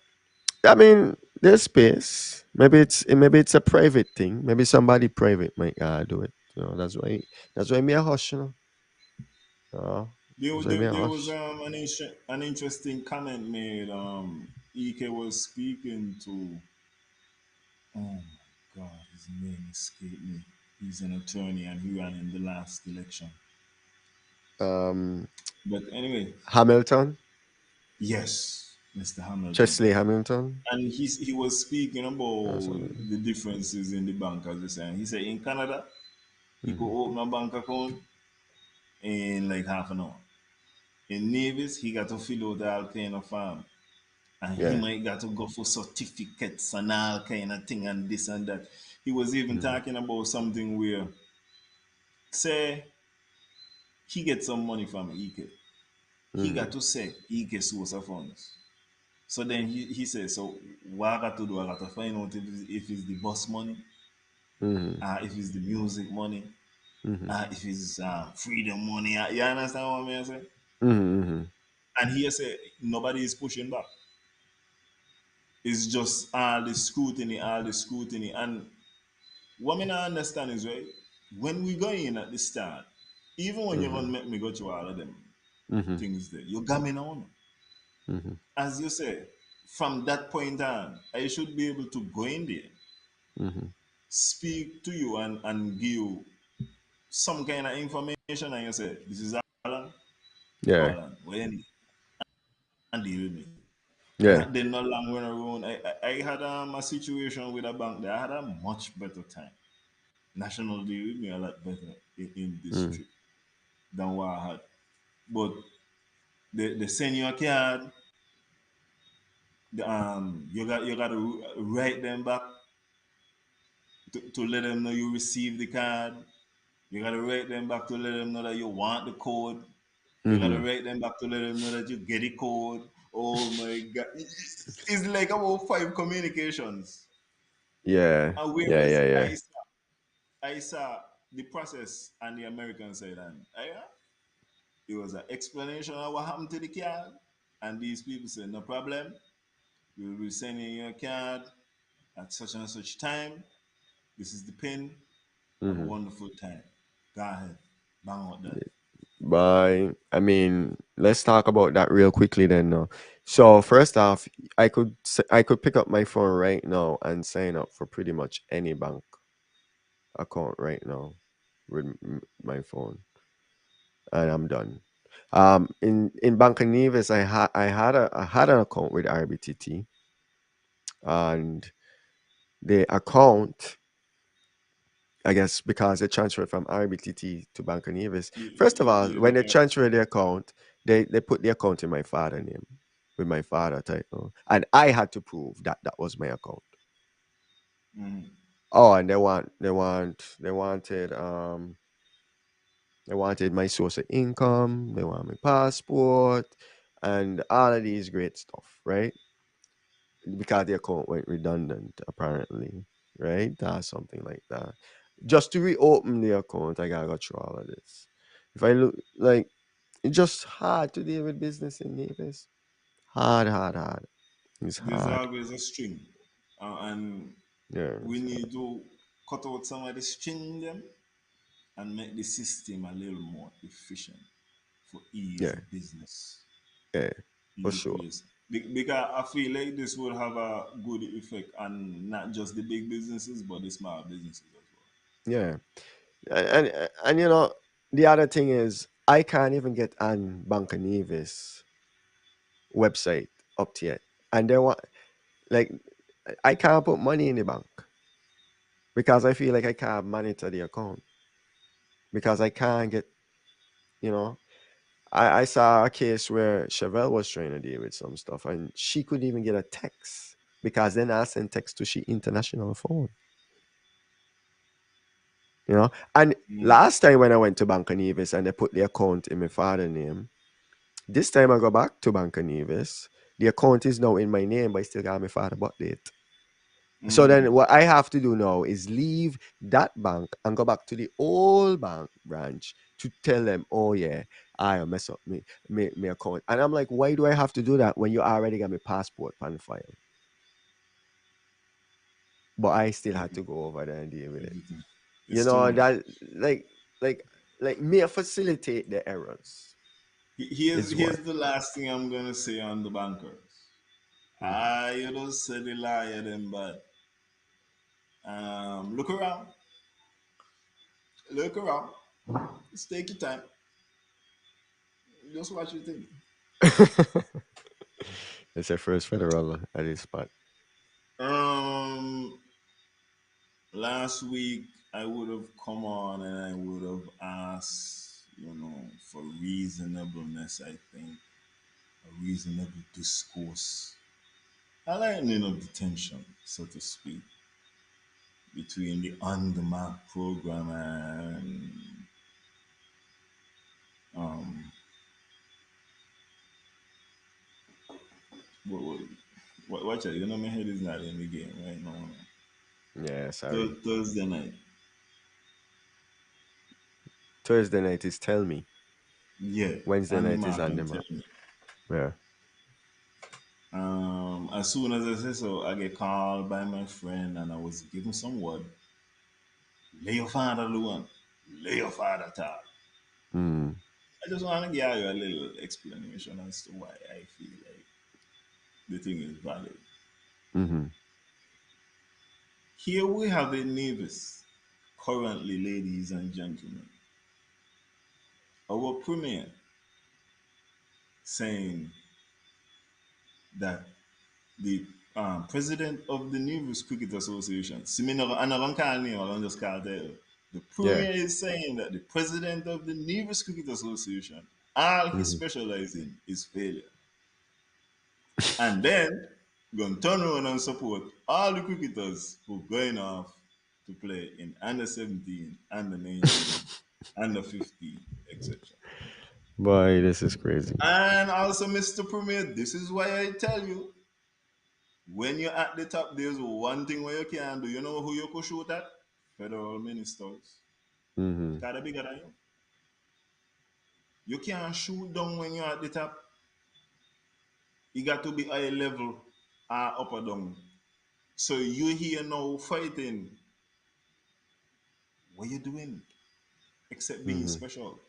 I mean, there's space. Maybe it's a private thing. Maybe somebody private might do it. That's why me a hush. That's why me a There was hush. an interesting comment made. Ike was speaking to. Oh my God, his name escaped me. He's an attorney and he ran in the last election. Um, But anyway, Hamilton, yes, Mr. Hamilton. Chesley Hamilton. And he was speaking Or about something. the differences in the bank, as they say. He said in Canada, he could Mm-hmm. open a bank account in like half an hour. In Nevis, he got to fill out all kind of form. And he Yeah. might got to go for certificates and all kind of thing and this and that. He was even Mm-hmm. talking about something where, say, he get some money from EK. He got Mm-hmm. to say EK source of funds. So then he says, so what I got to do, I got to find out if it's the bus money, Mm-hmm. if it's the music money, Mm-hmm. if it's freedom money. You understand what I mean? Say? Mm-hmm. And he said nobody is pushing back. It's just all the scrutiny. And what I not understand is right, when we go in at the start, even when you're gonna Mm-hmm. make me go through all of them Mm-hmm. things there, you got me now. Mm-hmm. As you say, from that point on, I should be able to go in there, Mm-hmm. speak to you and give you some kind of information and you say, this is Alan, Yeah. Alan, when and deal with me. Yeah. And then not long when around, I had a situation with a bank there. I had a much better time. National deal with me a lot better in this Mm. trip than what I had. But they send you a card. You got to write them back to let them know you received the card. You got to write them back to let them know that you want the code. You got to Mm-hmm. write them back to let them know that you get the code. Oh my God. It's like about five communications. Yeah. And Yeah. whereas Yeah. Yeah. I saw the process on the American side, and it was an explanation of what happened to the card. And these people said, no problem. We'll be sending you a card at such and such time. This is the pin. Have a Mm-hmm. wonderful time. Go ahead. Bang out that. But I mean, let's talk about that real quickly then. So first off, I could pick up my phone right now and sign up for pretty much any bank account right now with my phone, and I'm done. In Banca Nevis, I had an account with RBTT, and the account, I guess, because they transferred from RBTT to Banca Nevis. First of all, when they transferred the account, they put the account in my father name with my father title, and I had to prove that that was my account. Mhm. Oh, and they wanted my source of income, they want my passport, and all of these great stuff, right? Because the account went redundant, apparently, right? That's something like that. Just to reopen the account, I gotta go through all of this. If I look like it's just hard to deal with business in Nevis. Hard, hard, hard. It's There's hard. always a string, and Yeah, we need to cut out some of the string them and make the system a little more efficient for ease yeah, of business, yeah, for ease sure. place. Because I feel like this will have a good effect on not just the big businesses but the small businesses as well. Yeah, and the other thing is I can't even get on Banca Nevis website up to yet, and they want like I can't put money in the bank because I feel like I can't monitor the account because I can't get you know. I saw a case where Chevelle was trying to deal with some stuff and she couldn't even get a text because then I sent text to she international phone. And Mm. last time when I went to Banca Nevis and they put the account in my father's name, this time I go back to Banca Nevis. The account is now in my name, but I still got my father birth date. So then Mm. what I have to do now is leave that bank and go back to the old bank branch to tell them, oh yeah, I mess up me account. And I'm like, why do I have to do that when you already got my passport on file? But I still had to go over there and deal with it. Everything. You It's too know, much. that like like may facilitate the errors Here's is what. here's the last thing I'm gonna say on the bankers. Mhm. You don't say the liar them but look around. Look around. Just take your time. Just watch your thing. It's your first federal at this spot. Um Last week I would have come on and I would have asked, for reasonableness, I think, a reasonable discourse, a lightening of the tension, so to speak, between the on-demand program and um, what, watch out, my head is not in the game right now. Yeah, sorry. Thursday night. Thursday night is tell me. Yeah, Wednesday on the night is mark on the and tell map. me. Yeah. As soon as I say so, I get called by my friend and I was giving some word. Lay your father Luan. Lay your father talk. Mm. I just want to give you a little explanation as to why I feel like the thing is valid. Mm-hmm. Here we have a Nevis, currently, ladies and gentlemen, our premier saying that the president of the Nevis Cricket Association, I'm just call it, the Yeah. premier is saying that the president of the Nevis Cricket Association, all he Mm-hmm. specializes in is failure. And then going to turn around and support all the cricketers who are going off to play in under 17, under 19, under 15, etc. Boy, this is crazy. And also, Mr. Premier, this is why I tell you, when you're at the top, there's one thing where you can do. You know who you could shoot at? Federal ministers. Mm-hmm. Gotta bigger than you. You can't shoot down when you're at the top. You got to be high level or up or down. So you here now fighting. What you doing? Except being Mm-hmm. special.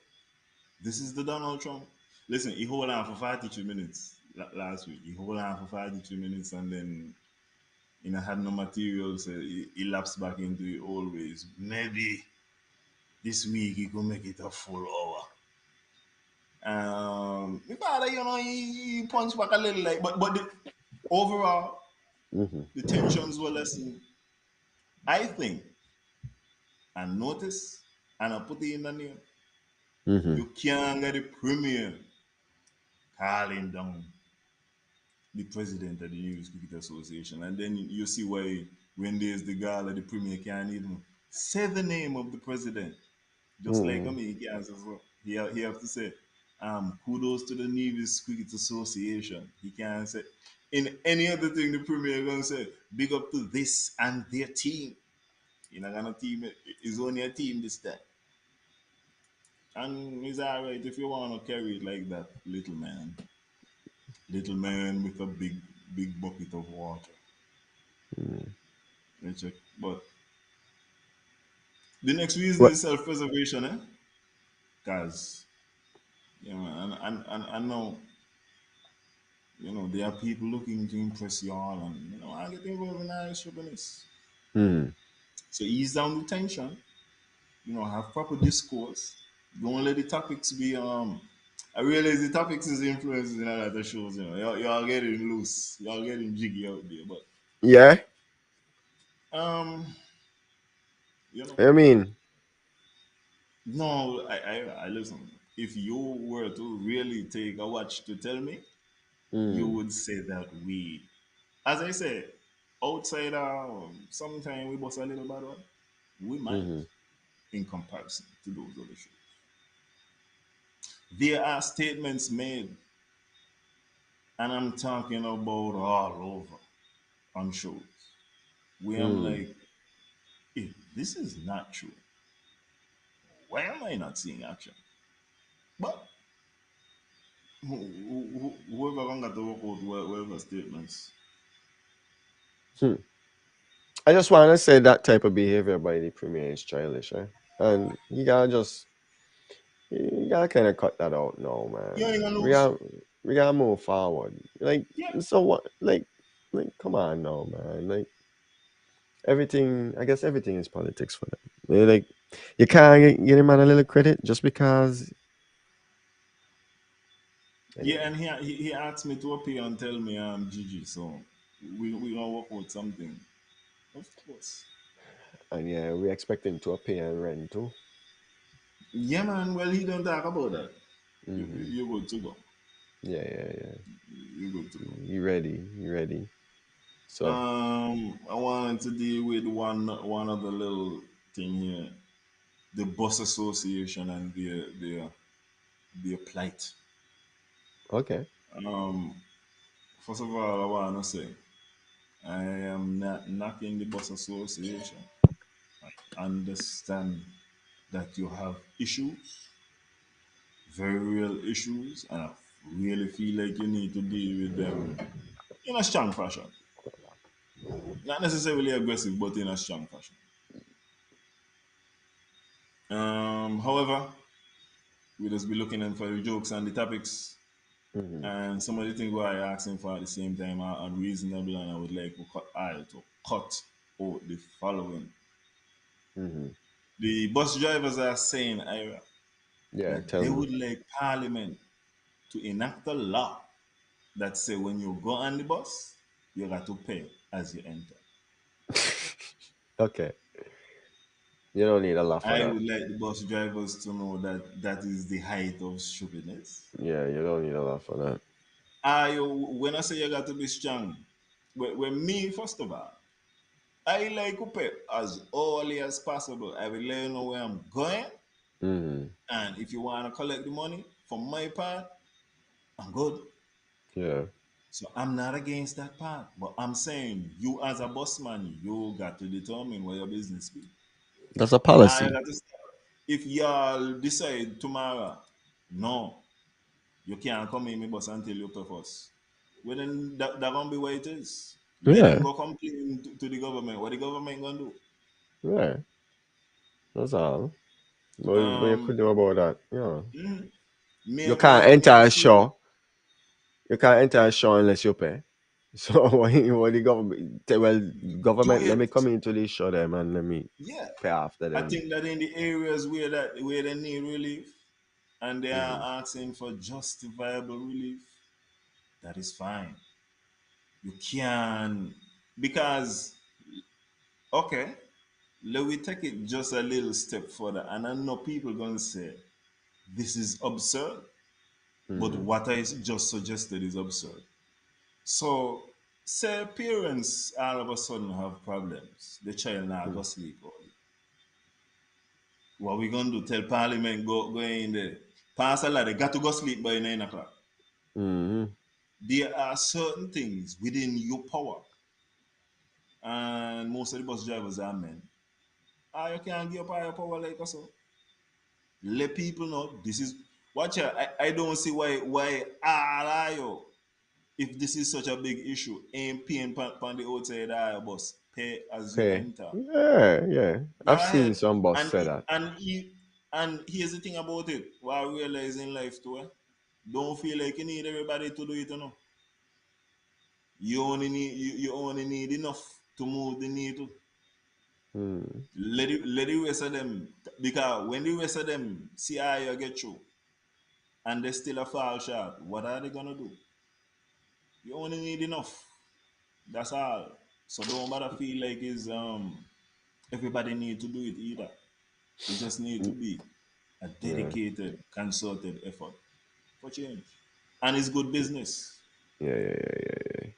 This is the Donald Trump. Listen, he hold on for 42 minutes last week. He hold on for 42 minutes and then had no material, so he lapsed back into the old ways. Maybe this week he could make it a full hour. My father, he punched back a little, like, but overall, the Mm-hmm. tensions were lessened. I think, and notice, and I put it in the name, Mm-hmm. you can't get the premier calling down the president of the News Cricket Association, and then you see why when there's the gala, the premier can't even say the name of the president. Just like Mm. me, he can't say so. He have to say, kudos to the Nevis Cricket Association. He can't say in any other thing the premier gonna say, big up to this and their team. You're not gonna team it. It's only a team this time. And it's alright if you wanna carry it like that, little man. Little man with a big bucket of water. Mm. But the next reason What? is self-preservation, eh? Cause man, and I know, there are people looking to impress y'all, and I get involved in Irish shoppiness. Mm. So ease down the tension, have proper discourse. Don't let the topics be I realize the topics is influencing a lot of shows, y'all getting loose, y'all getting jiggy out there, but Yeah. um, you know, I mean, no, I listen. If you were to really take a watch to tell me, you mm. would say that we, as I said, outside sometime we bust a little bad one. We might, Mm-hmm. in comparison to those other shows. There are statements made, and I'm talking about all over on shows, where I'm Mm. like, if this is not true, why am I not seeing action? But whoever gonna got to work out whatever statements. Hmm. I just want to say that type of behavior by the premier is childish, eh? And you gotta kind of cut that out now, You man. ain't gonna We lose. got we gotta move forward. Like, Yeah. so what? Like, come on now, man. Like, everything. I guess everything is politics for them. Like, you can't get him man a little credit just because. Yeah, Anyway, and he asked me to appear and tell me Gigi, so we gonna work out something. Of course. and yeah, we expect him to appear and rent too. Yeah, man. Well, he don't talk about that. Mm-hmm. You good to go. Yeah, yeah, yeah. You good to go. You ready? You ready? So, I wanted to deal with one other little thing here. The bus association and their plight. okay. Um, First of all, I wanna say I am not knocking the bus association. I understand that you have issues, very real issues, and I really feel like you need to deal with them in a strong fashion. Not necessarily aggressive, but in a strong fashion. However, we just be looking in for the jokes and the topics, Mm-hmm. and some of the things we are asking for at the same time are unreasonable, and I would like to cut out the following. Mm-hmm. The bus drivers are saying, Ira, Yeah, that tell they me. would like Parliament to enact a law that say when you go on the bus, you got to pay as you enter. Okay. You don't need a lot for I that. would like the bus drivers to know that that is the height of stupidness. Yeah, you don't need a lot for that. When I say you got to be strong, when me, first of all, I like to pay as early as possible. I will let you know where I'm going. Mm-hmm. And if you want to collect the money, for my part, I'm good. Yeah. So I'm not against that part. But I'm saying you as a bossman, you got to determine where your business be. That's a I policy. got to start. If y'all decide tomorrow, no, you can't come in my bus until you pay first. Well then that gonna be what it is. Let them Yeah. go complain to the government. What the government gonna do? Yeah. That's all. What you Um could do about that? Yeah. mhm. You May can't may enter may a feel show. You can't enter a show unless you pay. So what the government well, do government, let me it. come into this show them and let me Yeah. pay after I them. think that in the areas where they need relief and they Mm-hmm. are asking for justifiable relief, that is fine. You can because okay, let me take it just a little step further. And I know people gonna say this is absurd, but Mm-hmm. what I just suggested is absurd. So say parents all of a sudden have problems. The child now Mm. go sleep early. What we gonna do? Tell parliament go in there. Pass a lot, they got to go sleep by 9 o'clock. Mm-hmm. There are certain things within your power, and most of the bus drivers are men. Ah, you can't give up all your power like us. So. Let people know this is watch out. I don't see why all of you, if this is such a big issue, ain't paying pan the outside of your bus. Pay as you Okay. enter. Yeah, yeah. Go I've seen ahead. some boss And say that. and here's the thing about it. What I realize in life too, don't feel like you need everybody to do it, you know. You only need enough to move the needle. Mm. Let the rest of them because when the rest of them see how you get through and they still a fall short, what are they gonna do? You only need enough. That's all. So don't bother feel like it's everybody need to do it either. It just need to Mm. be a Yeah. dedicated, concerted effort for change. And it's good business. Yeah, yeah, yeah, yeah, yeah.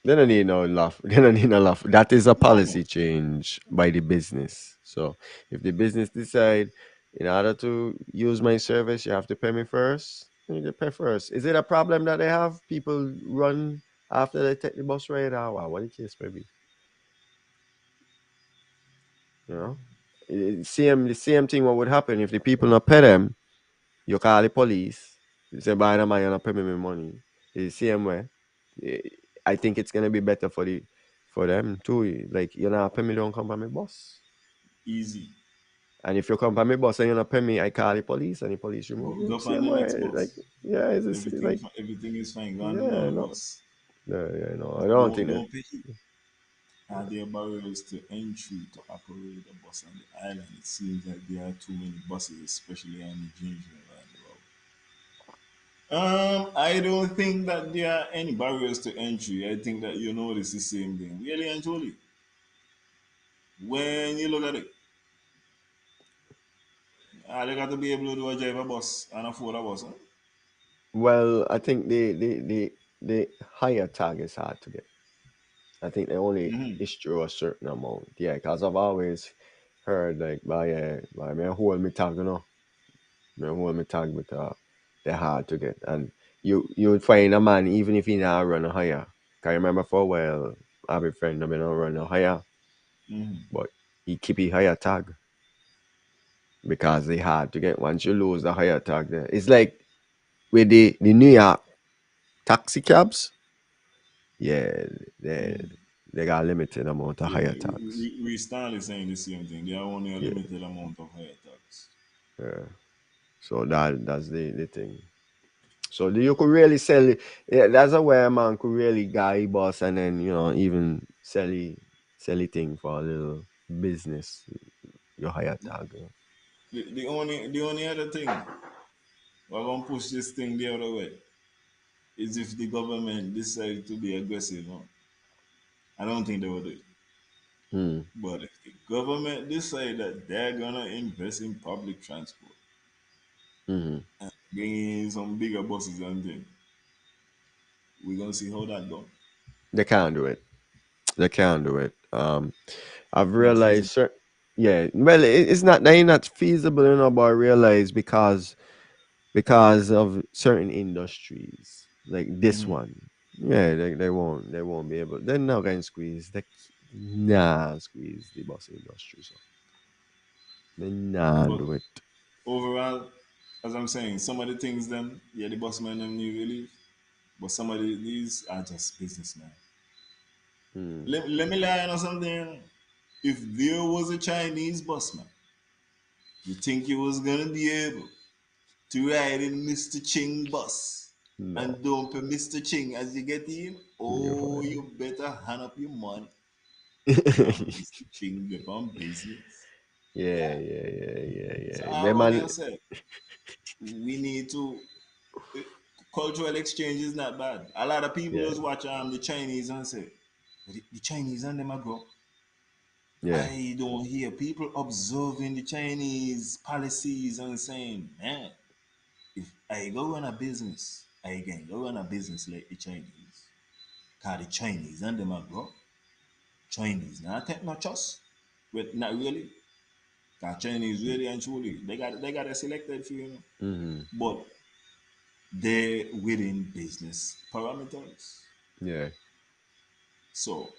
They don't need no laugh. They don't need no laugh. That is a No. policy change by the business. So if the business decide in order to use my service, you have to pay me first, you need to pay first. Is it a problem that they have? People run after they take the bus ride or what the case may be? You know? The same thing what would happen if the people not pay them, you call the police, you say by the man you're not pay me my money. It's the same way. Eh, I think it's gonna be better for them too. Like you know, pay me don't come by my boss. Easy. And if you come by my boss and you not pay me, I call the police and the police remove you. Go find Same the next way. Like bus. yeah, like Everything is fine. Go on the yeah, another no, bus. yeah, yeah, no. I But don't think that. don't pay it. Are there barriers to entry to operate a bus on the island? It seems like there are too many buses, especially on the Ginger Line route. I don't think that there are any barriers to entry. I think that you notice the same thing. Really and truly, when you look at it, they got to be able to do a drive a bus and afford a bus. Huh? Well, I think the higher tag is hard to get. I think they only Mm-hmm. issue a certain amount. Yeah, because I've always heard like by me hold me tag, you know. Me hold me tag but they're hard to get. And you would find a man even if he not run a higher. Can you remember for a while I have a friend that been run a higher, Mm-hmm. but he keep a higher tag because they hard to get once you lose the higher tag there. It's like with the New York taxi cabs, yeah, they Mm-hmm. they got limited amount of Yeah, higher tags. we Stanley saying the same thing. There are only a Yeah, limited amount of higher tax. yeah. So that's the thing. So you could really sell it. Yeah, that's a way a man could really guy boss and then even sell it thing for a little business. Your higher tag. The only other thing we're gonna push this thing the other way is if the government decide to be aggressive. Huh? I don't think they will do it. Hmm. But if the government decide that they're gonna invest in public transport, Hmm. bring in some bigger buses and things, we're gonna see how that go. They can't do it. They can't do it. I've Not realized. feasible. Yeah. Well, it's not. They not feasible, but I realize because of certain industries like this Hmm. one. Yeah, they won't be able. They're not going to squeeze. Squeeze the bus industry. So they not But do it. overall, as I'm saying, some of the things them, yeah, the bossman them need relief, but some of these are just businessmen. Hmm. Let me lie on something. If there was a Chinese busman, you think he was gonna be able to ride in Mr. Ching bus No, and don't pay Mr. Ching as you get in? you're Oh, you fine. better hand up your money. Yeah, Because Mr. Ching live on business. yeah, Yeah. yeah, yeah, So yeah. all Them what man, you said, we need to uh, cultural exchange is not bad. A lot of people yeah, just watch the Chinese and say, "But the Chinese and them are grow. yeah, I don't hear people observing the Chinese policies and saying, man, if I go run a business, I can go run a business like the Chinese. Cause the Chinese and them are bro. Chinese, not not just. But not really. Cause Chinese really and truly, they got a selected few, you know. Mm-hmm. But they're within business parameters. Yeah. So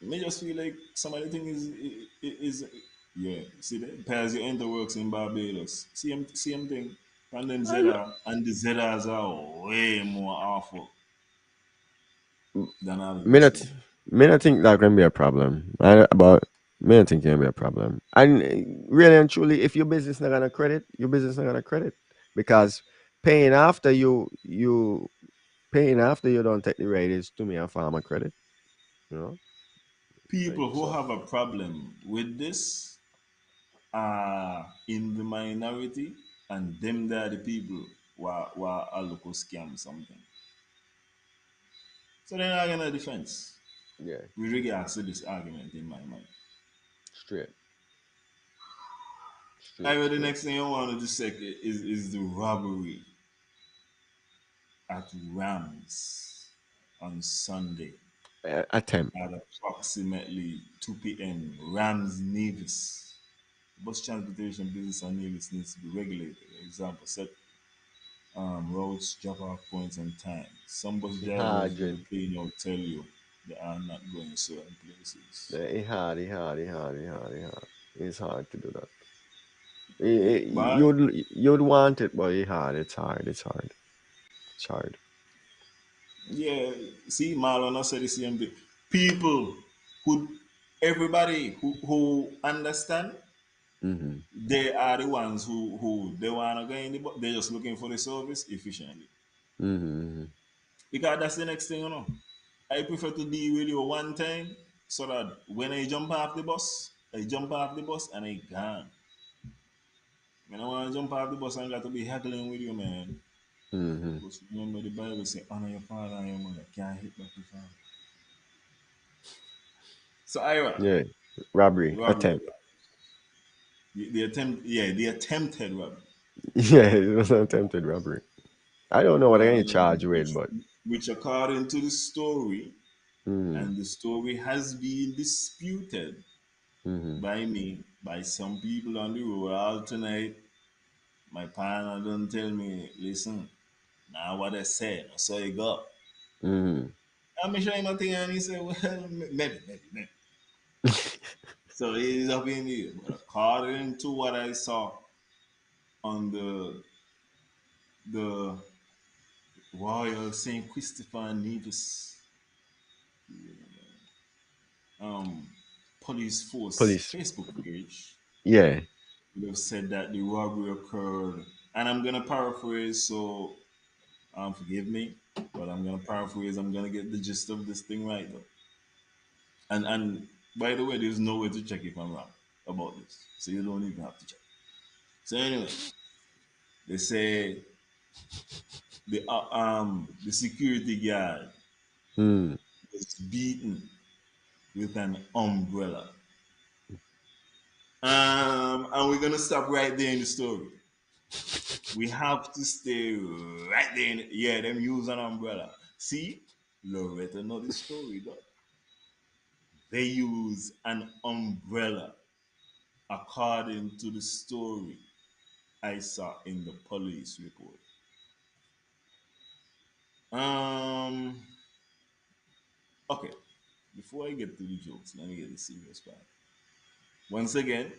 me just feel like some of the thing is yeah. See the pairs you enter works in Barbados. Same thing. And them I, Zeta and the Zetas are way more awful than all of Me this not, stuff. me not think that can be a problem. But me not think it can be a problem. And really and truly, if your business not gonna credit, your business not gonna credit because paying after paying after you don't take the rate is to me a form of credit. You know, like People who so. have a problem with this are in the minority, and them they are the people who are local scam something. So they're not gonna defense Yeah, with regards to this argument in my mind. straight, I straight, mean, the straight. next thing I wanted to say is the robbery at Rams on Sunday Attempt. at approximately 2 p.m. Rams Nevis. Bus transportation business and Nevis needs to be regulated. Example, set routes, drop-off points, and time. Some bus It drivers hard, will Jen. plain out tell you they are not going certain places. It hard, it hard, it hard, it hard, it hard. It's hard to do that. But You'd want it, but it hard. It's hard. It's hard. It's hard. yeah, see, Marlon I said the same thing. People who, everybody who understand, Mm-hmm. they are the ones who they want to go in the, they're just looking for the service efficiently. Mm-hmm. Because that's the next thing, you know. I prefer to deal with you one time so that when I jump off the bus, I jump off the bus and I gone. When I want to jump off the bus, I got to be haggling with you, man. Mm-hmm. Because remember the Bible say, honor your father and your mother. Can't hit back your father. So, Ira, Yeah. Robbery robbery. attempt. The attempt, yeah, the attempted robbery. Yeah, it was an attempted robbery. I don't know what I can charge you with, Which, but which according to the story, mm, and the story has been disputed mm-hmm. by me, by some people on the road all tonight. My partner don't tell me, listen, now what I said, so you go. Mm-hmm. I'm showing my thing and he said, well, maybe. So it is up in the air. But according to what I saw on the Royal St. Christopher Nevis um, police force Police. Facebook page, Yeah. they've said that the robbery occurred, and I'm gonna paraphrase, so forgive me, but I'm gonna paraphrase. I'm gonna get the gist of this thing right though. And by the way, there's no way to check if I'm wrong about this, so you don't even have to check. So anyway, they say the security guard Mm. was beaten with an umbrella. And we're gonna stop right there in the story. We have to stay right there. Yeah, them use an umbrella. See, Loretta know the story though. They use an umbrella according to the story I saw in the police report. Um, okay. Before I get to the jokes, let me get the serious part. Once again,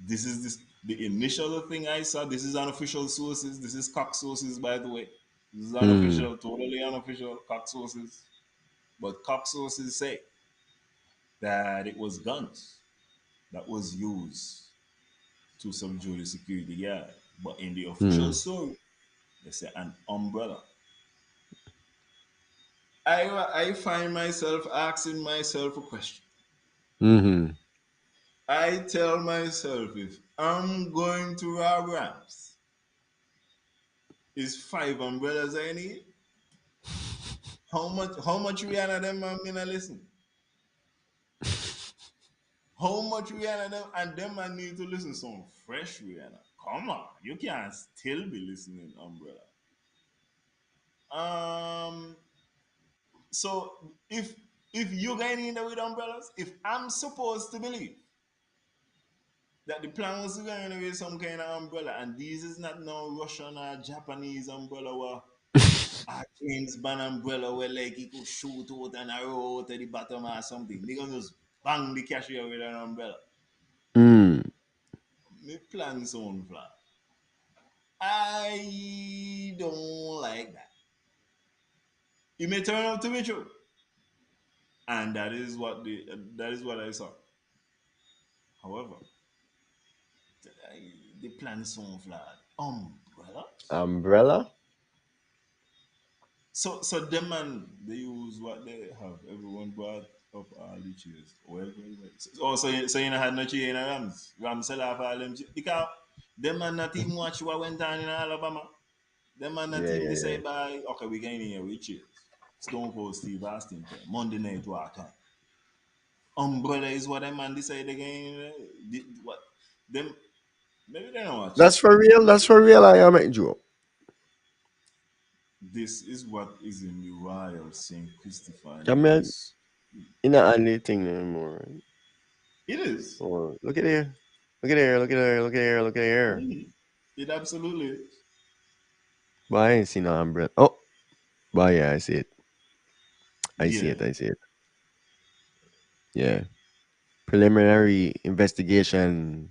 the initial thing I saw. This is unofficial sources. This is cock sources, by the way. This is Mm. unofficial, totally unofficial cock sources. But cock sources say that it was guns that was used to subdue the security guard. But in the official Mm. story, they say an umbrella. I find myself asking myself a question. Mm-hmm. I tell myself if I'm going to rob Rams, is 5 umbrellas I need? How much Rihanna them I'm gonna listen? How much Rihanna them and them I need to listen some fresh Rihanna. Come on, you can't still be listening umbrella. Um So if you're going in there with umbrellas, if I'm supposed to believe that the plan was to go in there with some kind of umbrella, and this is not no Russian or Japanese umbrella or a James Bond umbrella where like he could shoot out and arrow out at the bottom or something. They gonna just bang the cashier with an umbrella. Mm. Me plan sound flat. I don't like that. It may turn out to be true, and that is what I saw. However, the plan sound flat. Umbrella. Umbrella? So them man they use what they have. Everyone brought up all the cheers. So you know had no cheer in the Rams. Rams sell off all them cheers. Because them man not even watch what went on in Alabama. Them man not Yeah, even yeah, yeah. decide by okay we getting here with cheers. Stone Cold Steve Austin time. Monday night war time. Umbrella is what them man decide again. What them maybe they don't watch it. That's for real. That's for real. I am at Joe. This is what is in the Royal St. Christopher Come here. Nicholas. You're not on the thing anymore. Right? It is. Oh, look at here. Look at here. Look at here. Look at here. Look at here. Mhm. It absolutely is. But I ain't seen no umbrella. Oh, but yeah, I see it. I see Yeah. it. I see it. Yeah. Preliminary investigations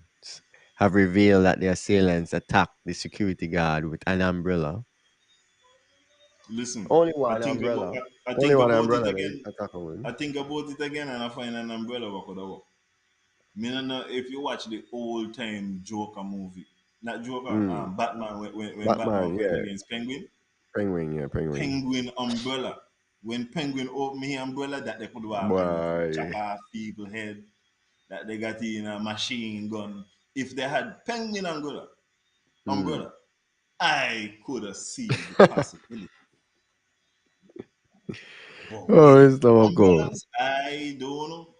have revealed that the assailants attacked the security guard with an umbrella. Listen, Only I one think about umbrella. I Only think one about it umbrella they again. attack with. I think about it again and I find an umbrella what could have work. Me no know if you watch the old time Joker movie. Not Joker, Mm. Batman when Batman Batman, fight yeah. against Penguin. Penguin, yeah, penguin. Penguin umbrella. When Penguin open his umbrella that they could walk on, it could chop Boy. off people head, that they got in a machine gun. If they had Penguin Mm. umbrella, I could have seen the possibility. But Oh, with it's stomach cold. umbrellas, I don't know.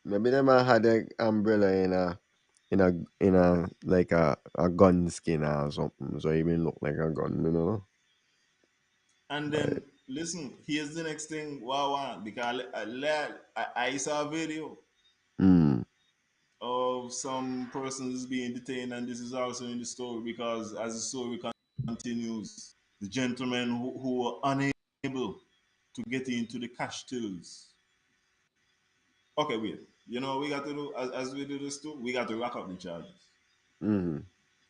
Maybe them a had a umbrella in a like a gun skin or something, so it even look like a gun, you know. And Right. then listen, here's the next thing. Wow, because I saw a video Mm. of some persons being detained, and this is also in the story because as the story continues, the gentlemen who were unable to get into the cash tills. Okay, wait. You know what we got to do as we do this too? We got to rack up the charges. Mm.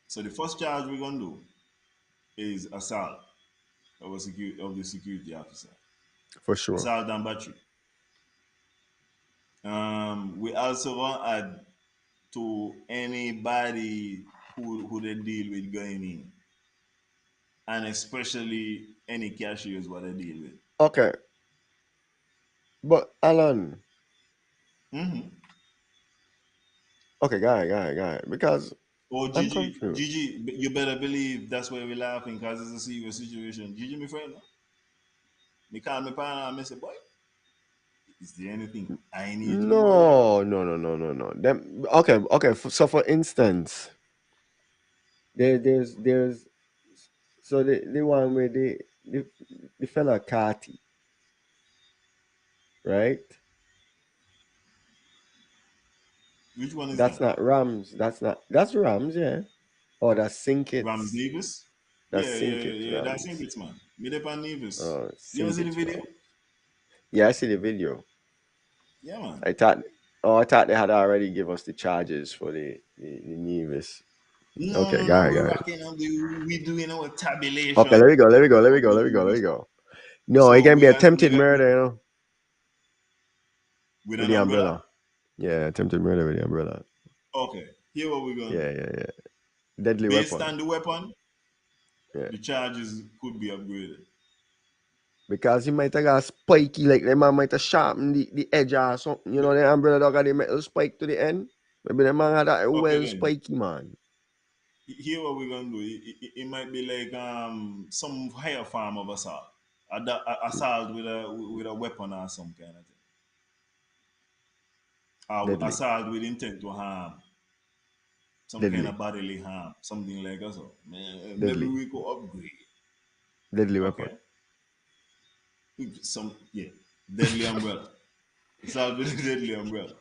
So the first charge we're gonna do is assault of the security officer. For sure. Assault and battery. We also gonna add to anybody who they deal with going in, and especially any cashiers what they deal with. Okay. But Alan, Mm-hmm. okay, guy. Because Oh, I'm Gigi, confused. you better believe that's why we're laughing because it's a serious situation. Gigi, my friend, me call me partner and me say, boy, is there anything I need to be worried about? No. Them okay. So for instance, there's so the one where the fella Carti, right? Which one is That's that? not Rams. That's Rams, yeah. Oh, that's Ram Sinkits. Davis? That's Yeah, Sinkits yeah, that's Rams. Ingrid's man. Made up on Nevis. You ever see the Sinkits video? Rams. Yeah, I see the video. Yeah, man. I thought they had already give us the charges for the Nevis. Okay, No, got we're it. rocking up we doing our Okay, tabulation let me go. Let me go. Let me of go. the Let me go. Let me Nevis. go. No, it So can be attempted murder, with with an the umbrella. umbrella. Yeah, attempted murder with the umbrella. Okay, here what we're gonna do. Yeah. Deadly Based weapon. on the weapon, Yeah. the charges could be upgraded. Because he might have got spiky, like the man might have sharpened the edge or something. You know, the umbrella dog got the metal spike to the end. Maybe the man had that Okay, well then spiky, man. here what we're gonna do. It might be like some higher form of assault, assault with a weapon or some kind of thing, or Deadly. assault with intent to harm, some kind Deadly. of bodily harm, something like that. So maybe Deadly. we could upgrade. Deadly weapon. Okay, some yeah, deadly umbrella. It's all with a deadly umbrella.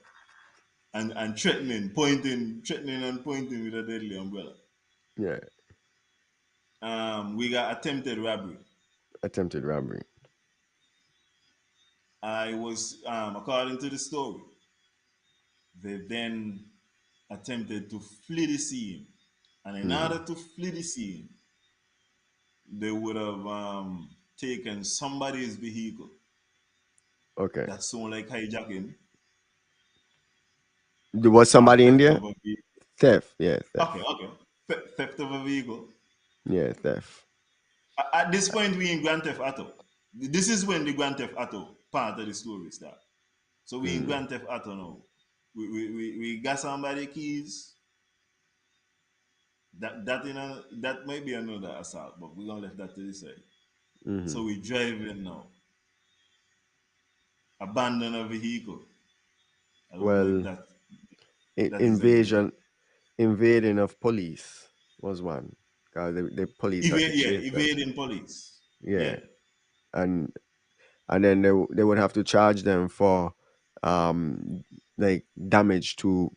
And threatening and pointing with a deadly umbrella. Yeah. We got attempted robbery. Attempted robbery. I was, according to the story, they then attempted to flee the scene. And in Mm. order to flee the scene, they would have taken somebody's vehicle. Okay. That sound like hijacking There was or somebody in theft there? of a vehicle. Theft. Yeah, theft. Okay. Theft of a vehicle. Yeah, theft. At this point, we in Grand Theft Auto. This is when the Grand Theft Auto part of the story start. So we in Mm. Grand Theft Auto now. We got somebody keys. That might be another assault, but we're gonna left that to the side. So Hmm. we driving now, abandon a vehicle. I don't know if Well, that is anything. invasion, invading of police was one. Because the police had to chase them. Evading police. Yeah, Yeah, and then they would have to charge them for um like damage to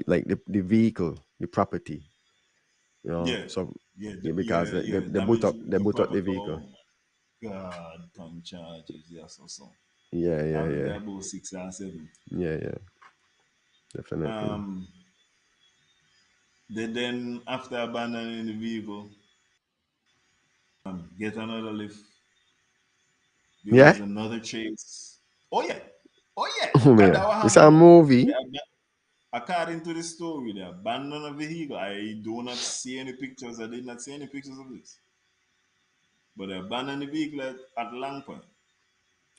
like the vehicle, the property. yeah, So yeah, yeah, because they Damage they to boot up the property. vehicle. Oh my God, come charges. Yes, so. Yeah, yeah, I think yeah, about 6 or 7. yeah, definitely. Um, they then after abandoning the vehicle, get another lift. There Yeah. was another chase. Oh yeah, oh yeah. Oh Cause man, that what it's a happened. They movie. according to the story, they abandoned a vehicle. I do not see any pictures. I did not see any pictures of this. But they abandoned the vehicle at Lang Point.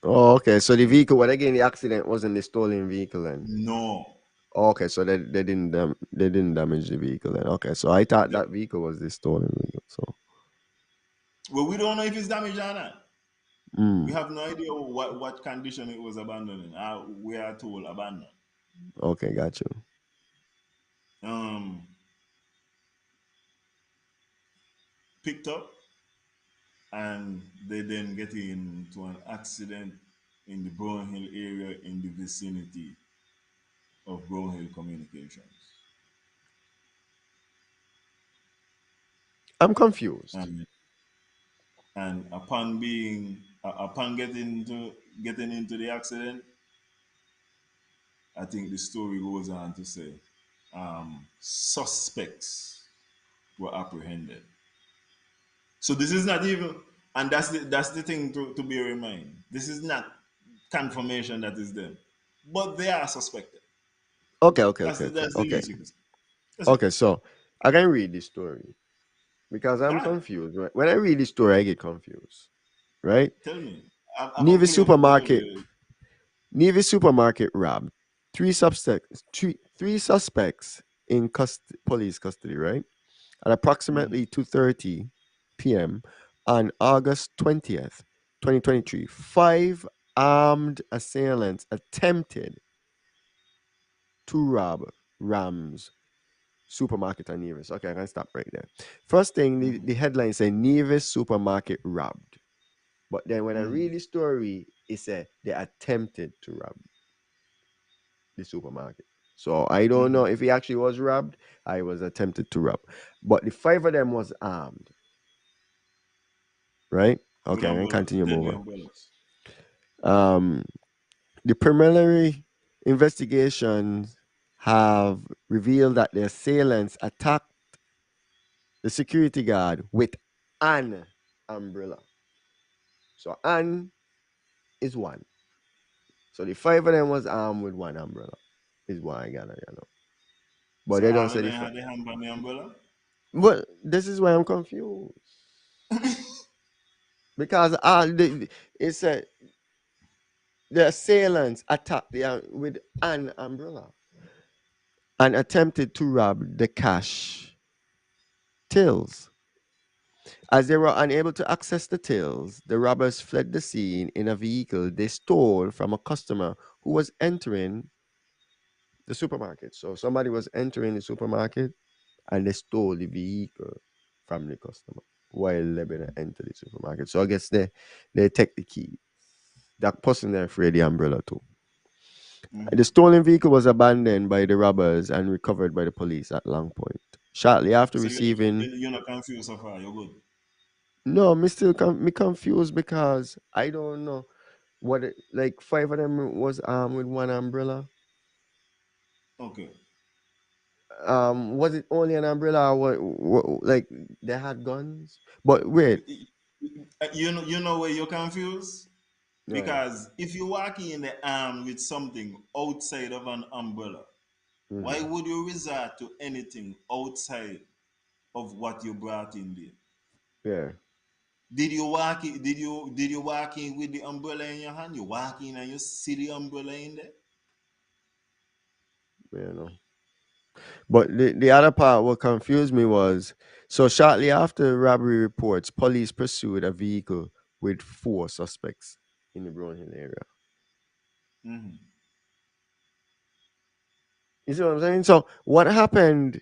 Oh, okay. So the And vehicle, what again? The accident wasn't the stolen vehicle then. no, Oh, okay, so they didn't damage the vehicle then. Okay, so I thought the, that vehicle was the stolen vehicle. So, well, we don't know if it's damaged or not. We mm, have no idea what condition it was abandoned in. We are told abandoned. okay, got you. Um, Picked up, and they then get into an accident in the Brown Hill area in the vicinity of Brown Hill Communications. I'm confused. And and upon getting into the accident, I think the story goes on to say suspects were apprehended. So this is not even, and that's the thing to bear in mind. This is not confirmation that is them, but they are suspected. Okay, okay, That's okay, the okay, that's the okay, least you can say. That's it. okay. So I can read this story because I'm God, confused. When I read this story, I get confused. Right? tell me. I'm Navy unclear about whatever supermarket, you. Navy supermarket robbed. Three suspects in police custody. Right? At Mm, approximately 2:30 p.m. on August 20th, 2023, five armed assailants attempted to rob Rams supermarket on Nevis. Okay, I can stop right there. First thing, mm, the headline say Nevis supermarket robbed. But then when I mm, read the story, it said they attempted to rob the supermarket. So I don't know mm. if he actually was robbed. I was attempted to rob. But the five of them was armed, right? With Okay, I can umbrellas, continue deadly moving. umbrellas. Um, the preliminary investigations have revealed that the assailants attacked the security guard with an umbrella. So an is one. So the five of them was armed with one umbrella. Is what I got, you know. But So they don't all of say the them had their hand on the umbrella. But this is why I'm confused. Because it's a the assailants attacked with an umbrella and attempted to rob the cash tills. As they were unable to access the tills, the robbers fled the scene in a vehicle they stole from a customer who was entering the supermarket. So somebody was entering the supermarket and they stole the vehicle from the customer. while they're gonna enter the supermarket. So I guess they take the key. That person there afraid the umbrella too. Mm-hmm. The stolen vehicle was abandoned by the robbers and recovered by the police at Long Point. Shortly after So receiving, you're not confused so far. You're good. no, me still me confused because I don't know what like five of them was armed with one umbrella. Okay. Was it only an umbrella or what like they had guns? But wait, You know where you're confused? right. Because if you walk in the arm with something outside of an umbrella, why Mm-hmm. would you resort to anything outside of what you brought in there? Yeah, Did you walk in with the umbrella in your hand? You walk in and you see the umbrella in there? you know. But the other part what confused me was so shortly after robbery reports, police pursued a vehicle with four suspects in the Brownhill area. Mm-hmm. You see what I'm saying? So what happened?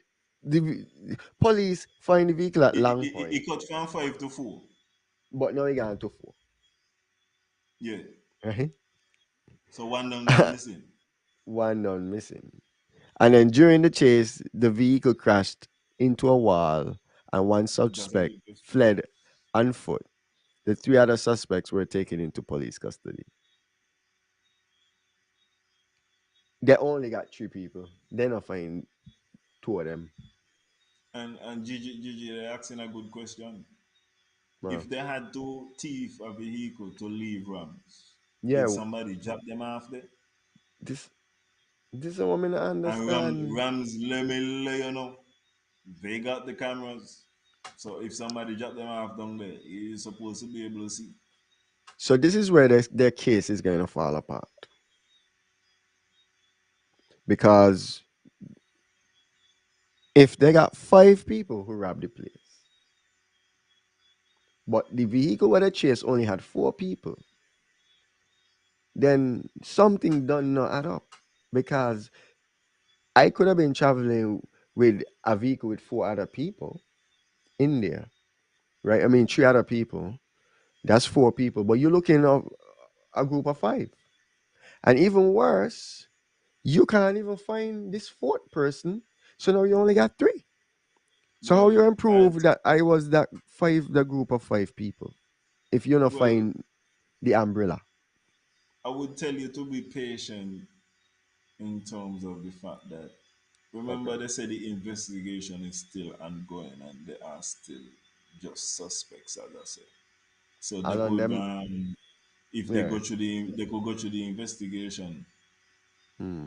Police find the vehicle at Long It Point, cut from 5 to 4. but now he got into four, Yeah. right? So one of them missing. One none missing. And then during the chase, the vehicle crashed into a wall, and one That's a suspect big question. fled on foot. The three other suspects were taken into police custody. They only got three people. They not find two of them. And Gigi, they're asking a good question. Wow. If they had to thief a vehicle to leave Rams, Yeah, did somebody drop them off there? this this is what I not And understand. Rams, let me let you know, they got the cameras. So if somebody drop them off down there, you're supposed to be able to see. So this is where their case is going to fall apart because if they got five people who robbed the place, but the vehicle where they chased only had four people, then something done not add up because I could have been traveling with a vehicle with four other people in there, right? I mean, three other people. That's four people, but you're looking at a group of five. And even worse, you can't even find this fourth person. So now you only got three. So how Well, you improve that I was that five, the group of five people, if you not well, find the umbrella? I would tell you to be patient in terms of the fact that Okay. remember they say the investigation is still ongoing and they are still just suspects, as I say. So they And on could them, if they yeah. go through they could go through the investigation. Hmm.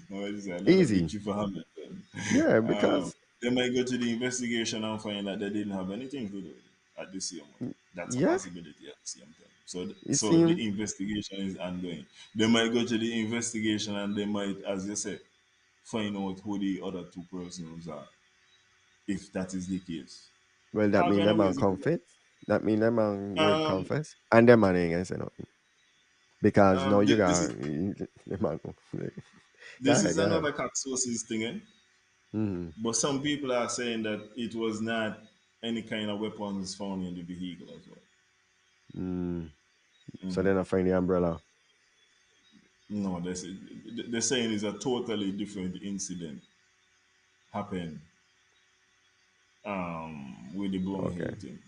No, it's another Easy. victory for Hamilton. Yeah, Um, because they might go to the investigation and find that they didn't have anything to do with it at the same moment. That's a yeah, possibility at the same time. So, it so seemed the investigation is ongoing. They might go to the investigation and they might, as you said, find out who the other two persons are, if that is the case. well that All mean kind them of man ways it could confess. That mean them man go. will confess. And them man ain't gonna say nothing. Because now you This got is them man go. Go this ahead, is go ahead. another cock sources thing, eh? Mm-hmm. But some people are saying that it was not any kind of weapons found in the vehicle as well. Mm. So Hmm. then I find the umbrella. No, they're saying it's a totally different incident happened with the Brown Hill Okay. thing.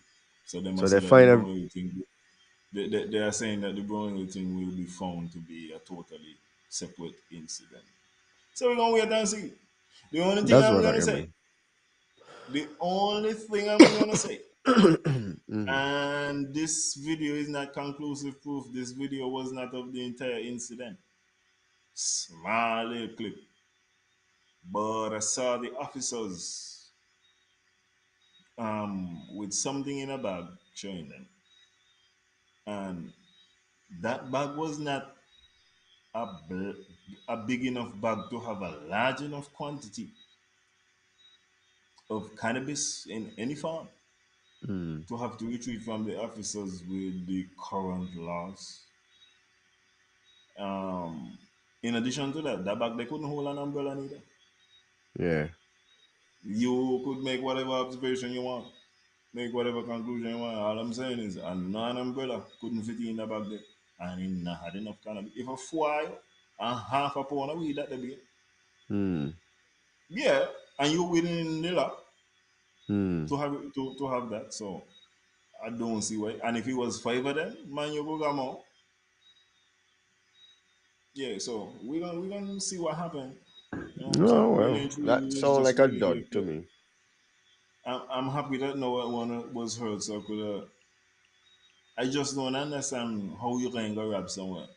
So they So must they say that the find a Brown Hill thing, they are saying that the Brown Hill thing will be found to be a totally separate incident. So we're gonna wait and see. The only thing that's I'm what I gonna say, mean. the only thing I'm gonna say, Mm-hmm. and this video is not conclusive proof. This video was not of the entire incident. Small little clip. But I saw the officers with something in a bag showing them. And that bag was not a, a big enough bag to have a large enough quantity of cannabis in any form Mm. to have to retrieve from the officers with the current laws. Um, in addition to that, that bag they couldn't hold an umbrella neither. Yeah. You could make whatever observation you want. make whatever conclusion you want. All I'm saying is a non-umbrella couldn't fit in the bag there. And he not had enough cannabis. If a foil and half a pound of weed that they be, Hmm. yeah, and you within the law Hmm. to have that. So I don't see why. And if it was five of them, man, you go come out. Yeah, so we're gonna see what happened. You know what I'm Oh saying? Really well, and truly, that it's sound just like a really dud to here. me. I'm happy that no one was hurt, so I could. I just don't understand how you can go rob someone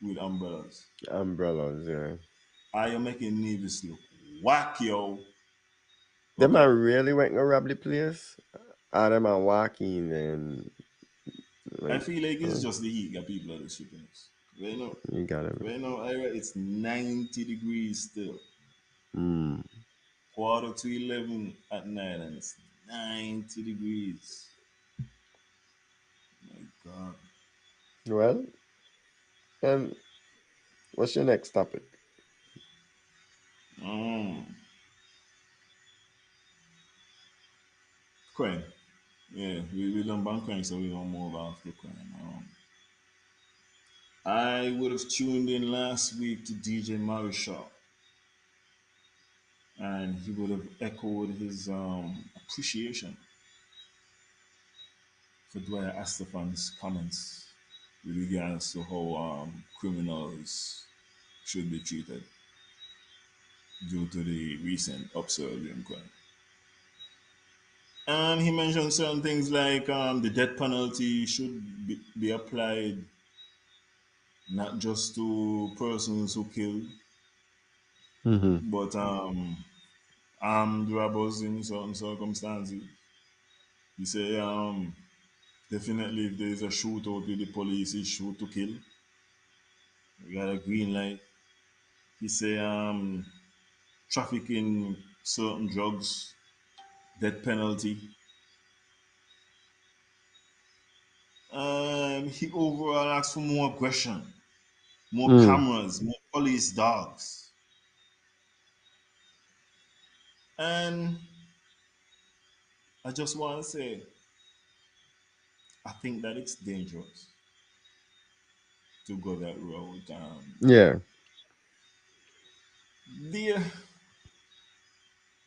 with umbrellas. Umbrellas, yeah. Are you making Nevis look whack, yo? Them man Okay, really went to rob the place? Ah, them man walking and I like, feel like it's uh, just the heat that people are just shipping us. you gotta be. Right now, Ira, it's 90 degrees still. Hmm. Quarter to 11 at night, and it's 90 degrees. My God. Well, and what's your next topic? Mm. Crime. Yeah, we done ban crime, so we don't move off the crime. I would have tuned in last week to DJ Marishall, and he would have echoed his appreciation for Dwyer Astafan's comments with regards to how criminals should be treated due to the recent upsurge in crime. And he mentioned certain things like the death penalty should be applied not just to persons who killed, Mm-hmm. but armed robbers in certain circumstances. He say definitely if there is a shootout with the police, it's shoot to kill. We got a green light. He say trafficking certain drugs, death penalty. He overall asked for more aggression, more Mm. cameras, more police dogs. And I just want to say, I think that it's dangerous to go that road. Yeah. There,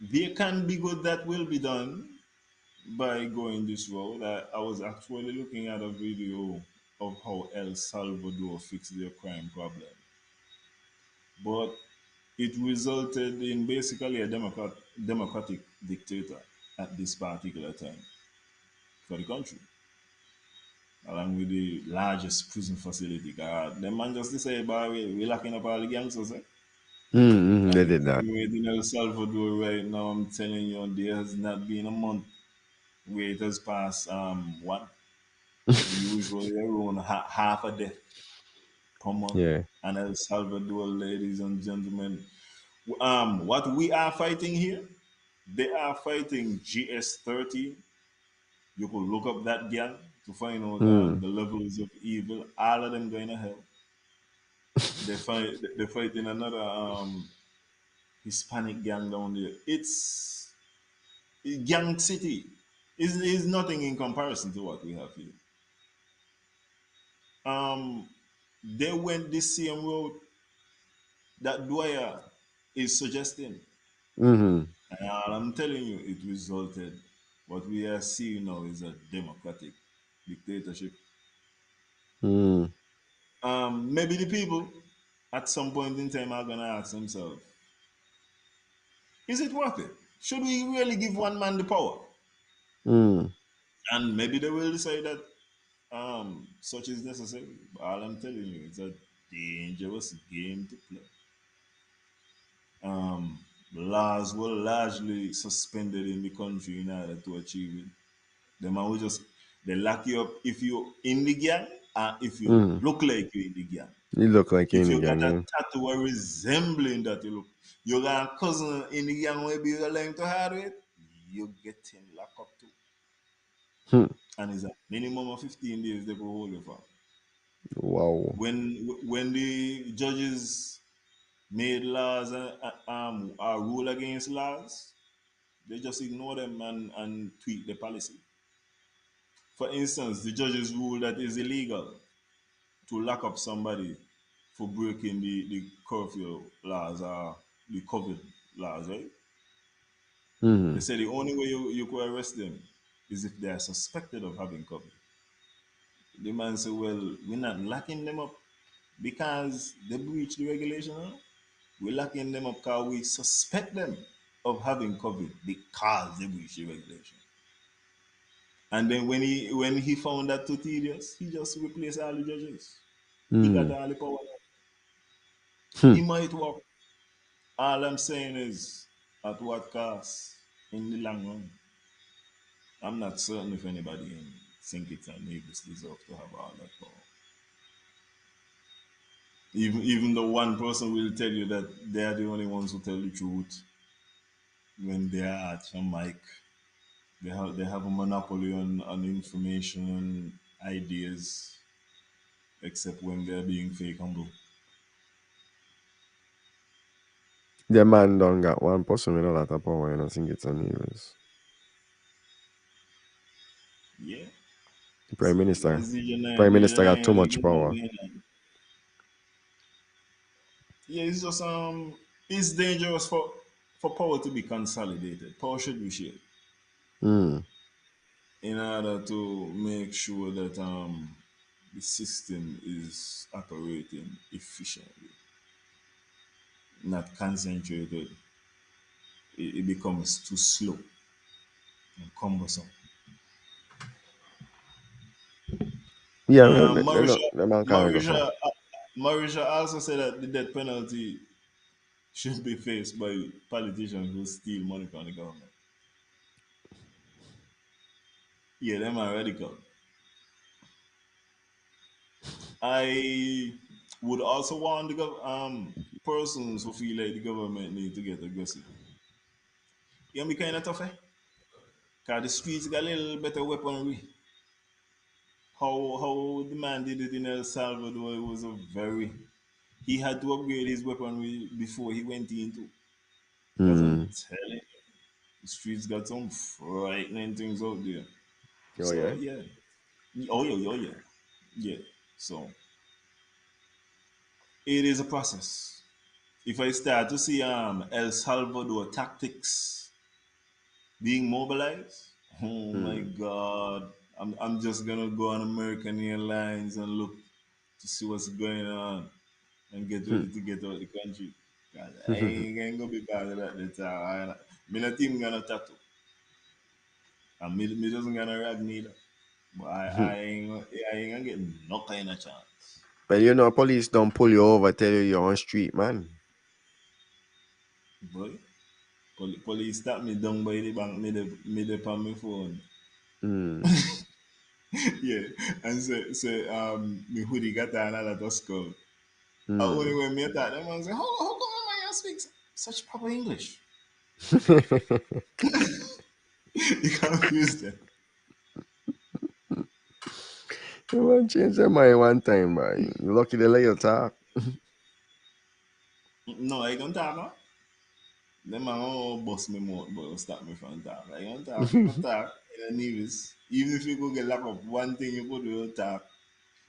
there can be good that will be done by going this road. I was actually looking at a video of how El Salvador fixed their crime problem, but it resulted in basically a democratic dictator at this particular time for the country, along with the largest prison facility. God, the man just say, "Boy, we locking up all the gangsters." Eh? Mm-hmm. And They the did that. crime rate in El Salvador right now, I'm telling you, there has not been a month where it has passed one. Usually around half a death per month. Yeah. And El Salvador, ladies and gentlemen, what we are fighting here, they are fighting GS30. You could look up that gang to find out Mm. the levels of evil. All of them going to hell. They're fighting another Hispanic gang down there. It's gang city. Is nothing in comparison to what we have here. Um, they went this same road that Dwyer is suggesting. Mm-hmm. And I'm telling you, it resulted. What we are seeing now is a democratic dictatorship. Mm. Maybe the people at some point in time are gonna ask themselves, is it worth it? Should we really give one man the power? Mm. And maybe they will decide that such is necessary. But all I'm telling you, it's a dangerous game to play. Um, Laws were largely suspended in the country in order to achieve it. The man will just they lock you up if you in the gang and if you Mm. look like you in the gang. You look like you're If in the you got gang, a yeah. tattoo or resembling that you look, you got a cousin in the gang maybe you're lying to hard with, you get him locked up too. Hmm. And it's a minimum of 15 days they go hold you for. Wow. When the judges made laws rule against laws, they just ignore them and tweak the policy. For instance, the judges rule that it's illegal to lock up somebody for breaking the curfew laws or the COVID laws, right? They Mm. say the only way you could arrest them is if they are suspected of having COVID. The man said, well, we're not locking them up because they breach the regulation. Huh? We're locking them up because we suspect them of having COVID because they breach the regulation. And then when he found that too tedious, he just replaced all the judges. He got Mm. all the power. Hmm. He might work. All I'm saying is, at what cost in the long run? I'm not certain if anybody in St. Kitts and Nevis deserve to have all that power. Even though one person will tell you that they are the only ones who tell the truth when they are at a mic. They have a monopoly on information and ideas, except when they're being fake humble. The man don't got one person with a lot of power, and I think it's uneven. Yeah. The So Prime Minister. as the Prime Minister got too Janine much power. yeah, it's just it's dangerous for power to be consolidated. Power should be shared Mm. in order to make sure that the system is operating efficiently, not concentrated. It becomes too slow and cumbersome. Yeah, well, Um, Marisha, the man can't go for. Marisha, Marisha also said that the death penalty should be faced by politicians who steal money from the government. Yeah, them are radical. I would also warn the persons who feel like the government need to get aggressive. You know, be kind of tough, eh? Cause the streets got a little better weaponry. How the man did it in El Salvador, it was a very. He had to upgrade his weaponry before he went into. Cause I'm Mm. telling you, the streets got some frightening things out there. Oh So yeah. yeah, oh yeah, oh yeah, yeah. So it is a process. If I start to see El Salvador tactics being mobilized, oh my Mm. God, I'm just gonna go on American Airlines and look to see what's going on and get Hmm. ready to get out of the country. 'Cause I ain't gonna be part of that. Me not even gonna tattoo. And me doesn't gonna rag neither. But I ain't gonna get no kind of chance. But you know, police don't pull you over, tell you you're on street, man. Boy, police stop me down by the bank, me de on my phone. Mm. Yeah, and say me hoodie got on a lot of skull. Only Mm. when me attack them and say, how come man speaks such proper English? You confuse them. You man change their mind one time, man. You lucky they let you talk. No, I don't talk, no. Them man won't bust me mouth, but will stop me from talk. I don't talk. You could talk in the news. Even if you go get locked up, one thing you could do is talk.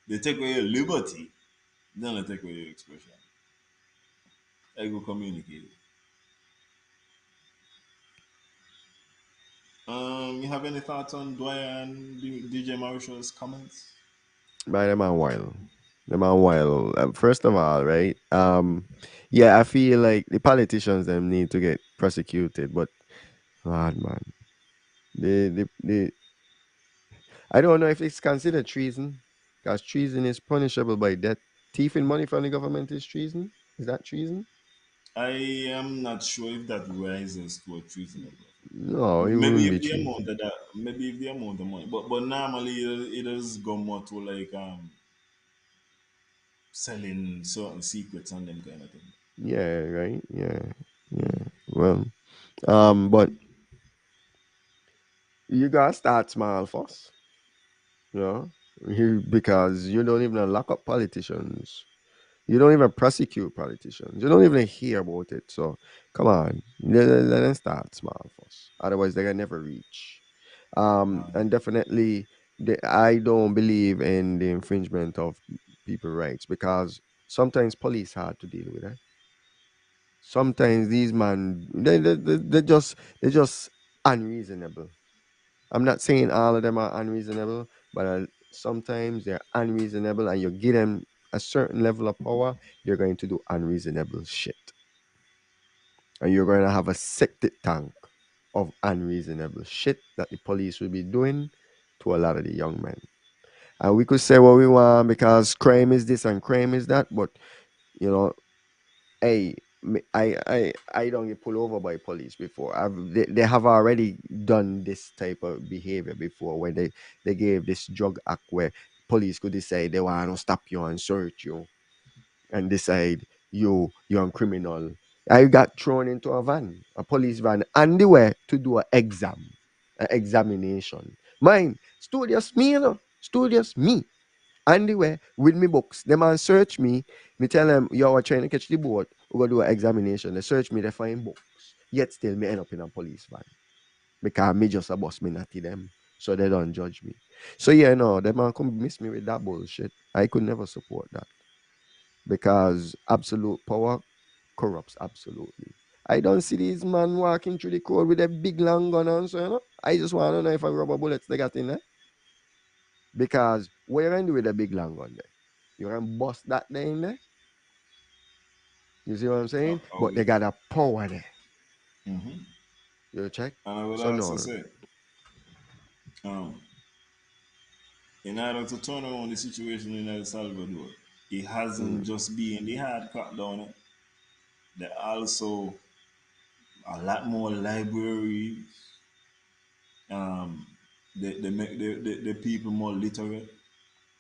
They take away your liberty, then they take away your expression. I go communicate. You have any thoughts on Dwyer and DJ Marshall's comments? By them man wild. The man wild. First of all, right? Yeah, I feel like the politicians them need to get prosecuted, but hard man. They I don't know if it's considered treason, because treason is punishable by death. Thieving money from the government is treason. Is that treason? I am not sure if that rises to a treasonable offense. No, it Maybe wouldn't if be the treason. amount of that, maybe if the amount of money, but normally it does go more to like selling certain secrets and them kind of thing. Yeah, right. Yeah, yeah. Well, but you gotta start small first. You know, because you don't even lock up politicians. You don't even prosecute politicians. You don't even hear about it. So come on, let them start small first. Otherwise, they can never reach. Um, And definitely I don't believe in the infringement of people rights because sometimes police hard to deal with. Sometimes these man they just unreasonable. I'm not saying all of them are unreasonable, but sometimes they're unreasonable, and you give them a certain level of power, they're going to do unreasonable shit, and you're going to have a septic tank of unreasonable shit that the police will be doing to a lot of the young men. And we could say what we want because crime is this and crime is that, but you know, hey, I don't get pulled over by police before. They have already done this type of behavior before when they gave this drug act where police could decide they want to stop you and search you and decide you're a criminal. I got thrown into a van, a police van, on the way to do an examination. Mine, studious me, you know, studious me. On the way with me books, the man search me. Me tell them, yo, we're trying to catch the boat. We go do an examination. They search me, they find books. Yet still me end up in a police van. Because me just a boss me not to them. So they don't judge me. So yeah, no, the man come miss me with that bullshit. I could never support that. Because absolute power corrupts absolutely. I don't see these man walking through the crowd with a big long gun on, so you know. I just want to know if a rubber bullets they got in there. Because what you gonna do with a big long gun there? You gonna bust that there in there? You see what I'm saying? Are But they we? got a power there. Mm-hmm. You check? And I would So also no. say, um, in order to turn around the situation in El Salvador, it hasn't Mm, just been the hard crackdown. There are also a lot more libraries. Um, they make the people more literate.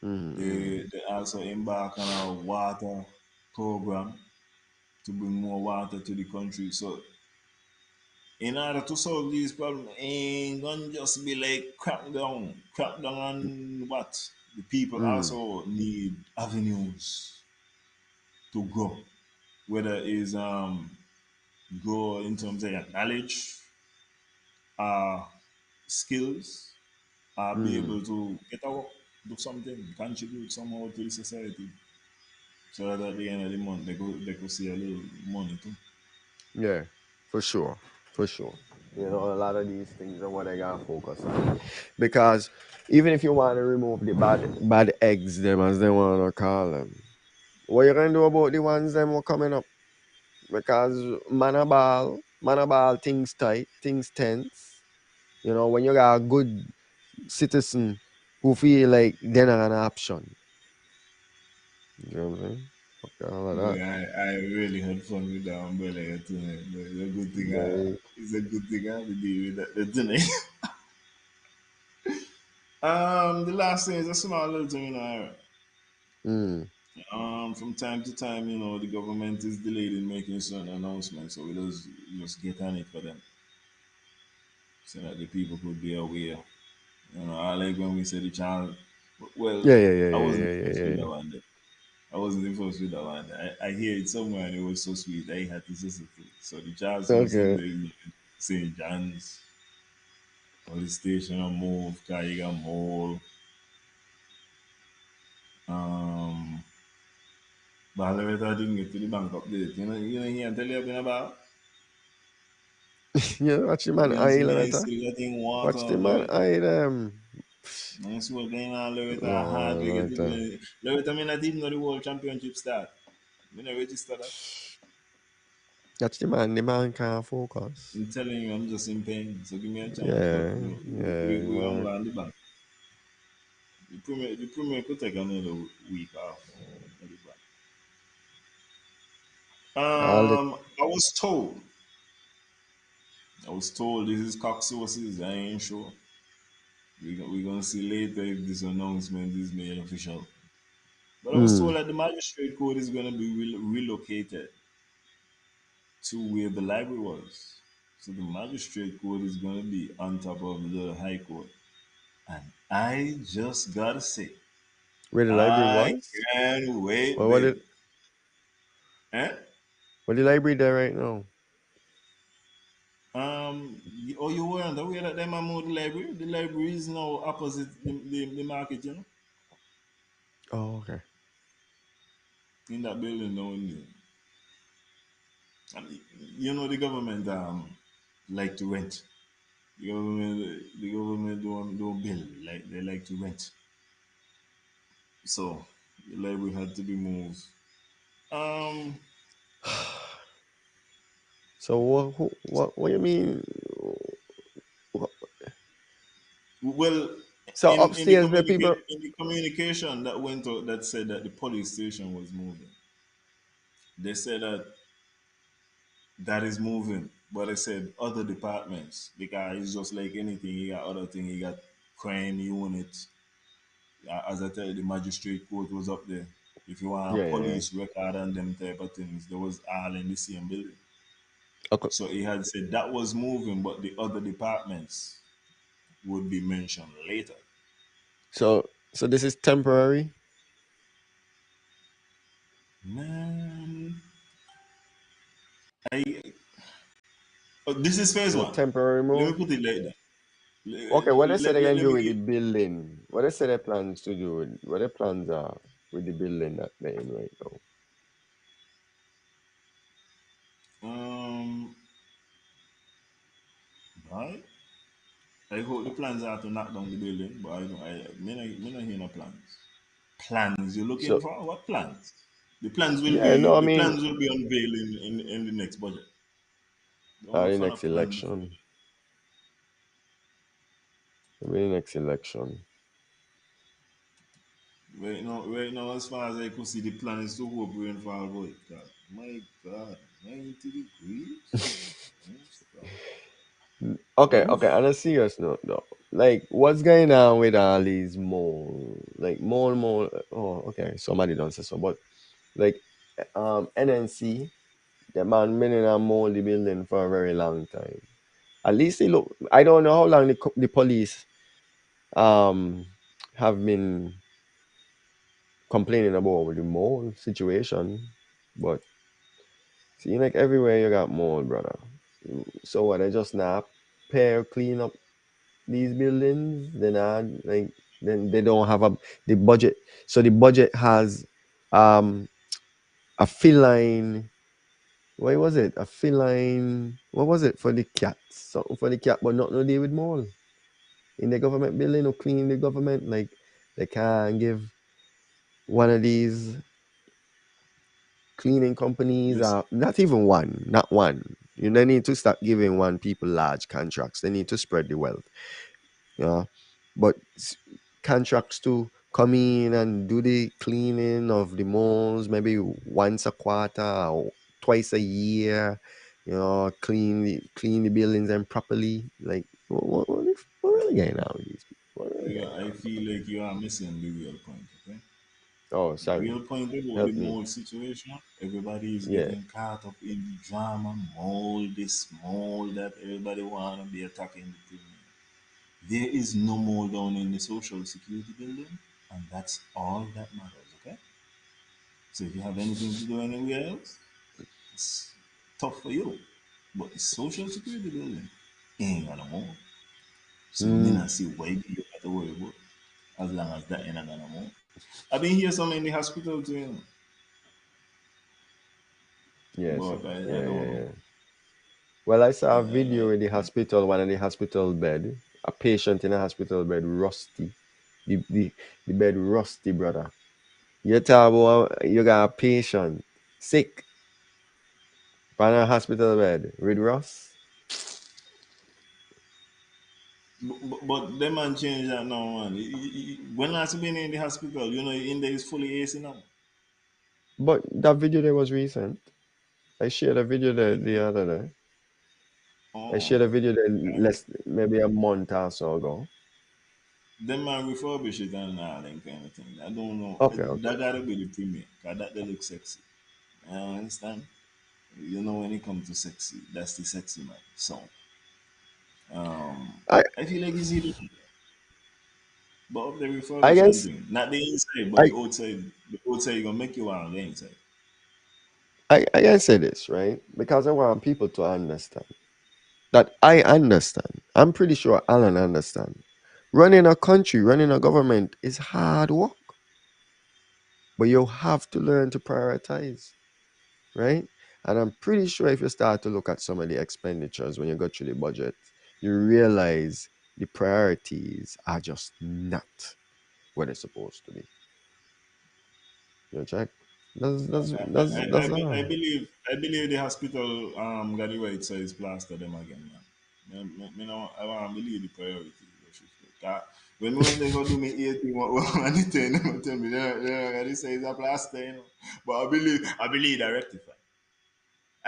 mm, They also embark on a water program to bring more water to the country. So in order to solve these problems, ain't gonna just be like crack down on what the people mm, also need avenues to grow, whether it's grow in terms of your knowledge, uh, skills, be mm. able to get a work, do something, contribute somehow to the society, so that at the end of the month they could see a little money too. Yeah, for sure. For sure. You know, a lot of these things are what I gotta focus on. Because even if you want to remove the bad eggs, them as they want to call them, what you gonna do about the ones them were coming up? Because manabal, things tight, things tense. You know, when you got a good citizen who feel like they're not an option. You know what I'm saying? Fuck all of Boy, that. I really had fun with that umbrella tonight. But Right. it's a good thing I have to deal with that tonight. The last thing is a small little thing, Mm. from time to time, the government is delayed in making certain announcements, so we just get on it for them, so that the people could be aware. I like when we said the child. Well, Yeah, yeah, yeah, I yeah, wasn't yeah, first yeah, with yeah. that one. I wasn't the first with that one. I hear it somewhere and it was so sweet. I had to listen to it. So the child support Okay. center is in St. John's police station on move, Kaiga Mall, um Ballarat. I didn't get to the bank update. He can tell you about Yeah, watch the man you eye, see me Loretta. still getting water Watch the on man Loretta. eye them. Nice work going on Loretta. I Oh, hardly get to Loretta. play. Loretta may not even know the world championship start. Me not register that. Watch the man can't focus. I'm telling you, I'm just in pain. So give me a chance. But Yeah, yeah, we gonna man. go on the back. The premier could take another week off. At the back. All the I was told this is cock sources. I ain't sure. We gonna see later if this announcement is made official. But I was mm, told that the magistrate court is gonna be relocated to where the library was. So the magistrate court is gonna be on top of the high court. And I just gotta say, where the library I was? can't wait, Or what baby. the Eh? what the library there right now? oh, you weren't aware that them are moved the library? The library is now opposite the market, Oh, okay. in that building down there. And the government like to rent. The government don't build, like they like to rent. So the library had to be moved. Um, So what you mean? wha- well, So upstairs the people. in the communication that went out that said that the police station was moving, they said that that is moving, but they said other departments because it's just like anything. You got other thing. You got crime unit. As I tell you, the magistrate court was up there. If you want a Yeah, yeah, yeah. police record and them type of things, there was all in the same building. Okay. So he had said that was moving, but the other departments would be mentioned later. So this is temporary. Man, I this is phase It's a one. temporary Let me move. put it like that. Okay, what they say they can Let do me with the give. building? What they say they plans to do? What their plans are with the building that they're in right now? Um, right. I hope the plans are to knock down the building, but me not hear no plans. Plans you're looking So for? What plans? yeah, no, I The mean, plans will be unveiled in the next budget. Don't look the for no next plans. election, maybe the next election. Right now, as far as I could see, the plan is to hope rainfall avoid. God, my God, 90 degrees. Oh, Okay, okay. oof. On a serious note, though, like, what's going on with all these mole, like mole? Oh, okay. Somebody don't say so, but like, NNC, the man been in a moldy building for a very long time. At least they look. I don't know how long the police um have been complaining about with the mole situation, but see, like everywhere you got mole, brother. So what? They just not pair clean up these buildings. Then like then they don't have the budget. So the budget has um a feline. What was it? A feline. What was it for the cats? Something for the cat, but not no deal with mole in the government building or clean the government. Like they can't give one of these cleaning companies, Listen, not even one, not one. You don't need to start giving one people large contracts. They need to spread the wealth. You know? But contracts to come in and do the cleaning of the malls maybe once a quarter or twice a year. Clean the buildings and properly. Like what really going on with these people? What really going I on? feel like you are missing the real point, okay? Oh, The sorry. real point about the Help me. mold situation, everybody is Yeah. getting caught up in the drama, mold this, mold that, everybody wanna be attacking the premier. There is no mold down in the social security building, and that's all that matters, okay? So if you have anything to do anywhere else, it's tough for you. But the social security building ain't gonna move. So me Mm, not see why you got to worry about as long as that ain't gonna move. I've been here some in the hospital too, yes. but I Yeah, don't yeah, know. yeah. Well, I saw a I, video in the hospital, one in the hospital bed, a patient in a hospital bed, rusty. The bed rusty, brother. You talk about you got a patient sick on a hospital bed with rust. but them man change that now, man. When last you been in the hospital, in there is fully AC now. But that video there was recent. I shared a video there the other day. I Oh, shared a video there less maybe a month or so ago. them man refurbish it and all them kind of thing. I don't know. Okay, okay. That gotta be the premium, cause that they look sexy. I understand. When it comes to sexy, that's the sexy man. So, I I feel like it's either but of the I refurbishment guess thing, not the inside, but I the outside. The outside you gonna make you want the inside. I can say this right because I want people to understand. that I understand. I'm pretty sure Alan understand. Running a country, running a government is hard work, but you have to learn to prioritize, right? And I'm pretty sure if you start to look at some of the expenditures when you go through the budget, you realize the priorities are just not what they're supposed to be. You check. That's I all. believe the hospital got the right size plaster them again, man. Me know, I want to believe the priority. When they go do me 18, what they tell me, they got the size of plaster, you know. But I believe that rectify.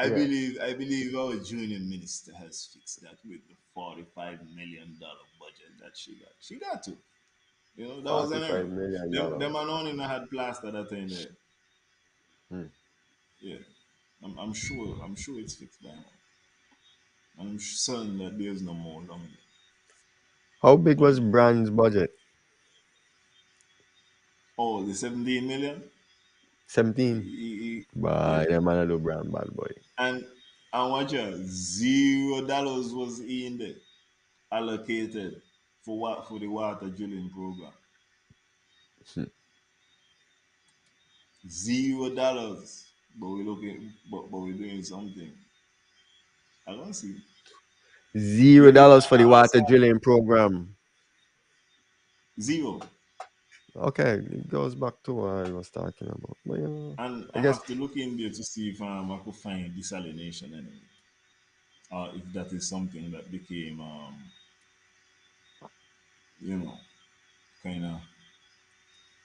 Yeah. I believe our junior minister has fixed that with the $45 million budget that she got. She got to. You know, that was an error. Them $45 million. alone had plaster that in there. Hmm. Yeah. I'm sure it's fixed by now. I'm certain that there's no more long. How big was Um, Brand's budget? oh, the 17 million? 17. Yeah. But that man a do Brand bad boy. And watch out, $0 was in there allocated for what for the water drilling program. $0. But we're looking but we're doing something. I don't see. Zero Maybe dollars for the I water saw drilling program. zero. Okay, it goes back to what I was talking about. But And I I guess have to look in there to see if I could find desalination anyway. If that is something that became, you know, kind of,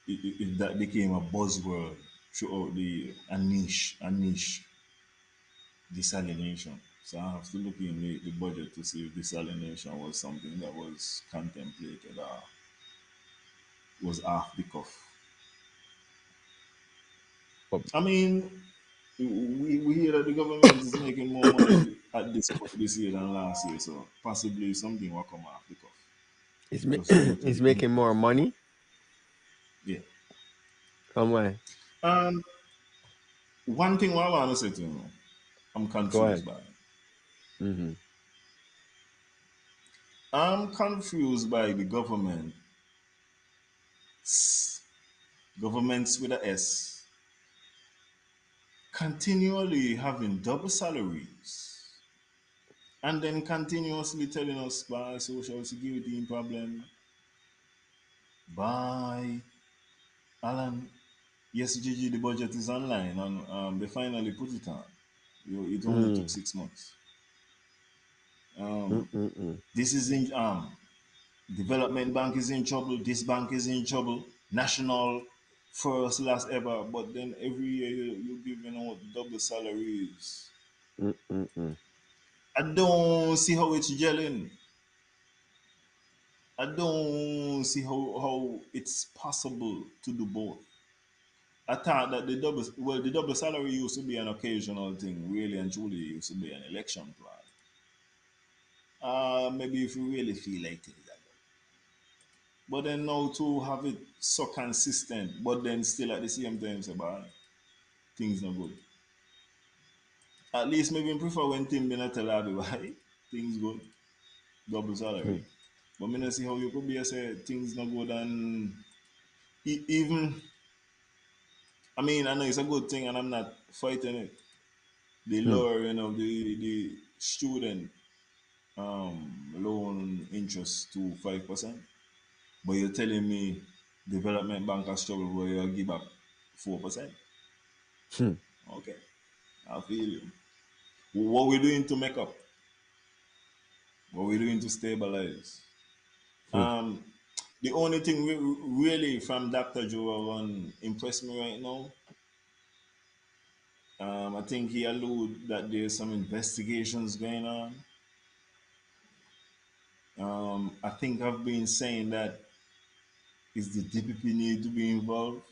if that became a buzzword throughout a niche desalination. So I have to look in the budget to see if desalination was something that was contemplated or was off the cuff. oh, I mean, we hear that the government is making more money at this year than last year, so possibly something will come off the cuff. Just due to it's the making more increase. money. Yeah. Come on, Um, one thing I want to say to you, I'm go confused ahead. by. Hmm. I'm confused by the governments with a S, continually having double salaries and then continuously telling us by social security problem, by Alan. Yes, Gigi, the budget is online and they finally put it on. It only took Mm. 6 months. Mm-mm-mm. This is in Development Bank is in trouble. This bank is in trouble. National first, last ever. But then every year you giving out double salaries. Mm-mm-mm. I don't see how it's gelling. I don't see how it's possible to do both. I thought that the double salary used to be an occasional thing, really and truly used to be an election plan. Maybe if you really feel like it is that. But then now to have it so consistent, but then still at the same time say, "Boy, things not good." At least maybe I prefer when Tim been tell everybody things good, double salary. Mm. But me not see how you could be a say things not good and even I mean I know it's a good thing and I'm not fighting it. The Mm. lowering of the student loan interest to 5%. But you're telling me development bank has struggle where you give back 4%. Hmm. Okay, I feel you. What we doing to make up? What we doing to stabilize? Hmm. Um, the only thing really from Dr. Joe on impressed me right now, I think he alluded that there's some investigations going on. I think I've been saying that is the DPP need to be involved.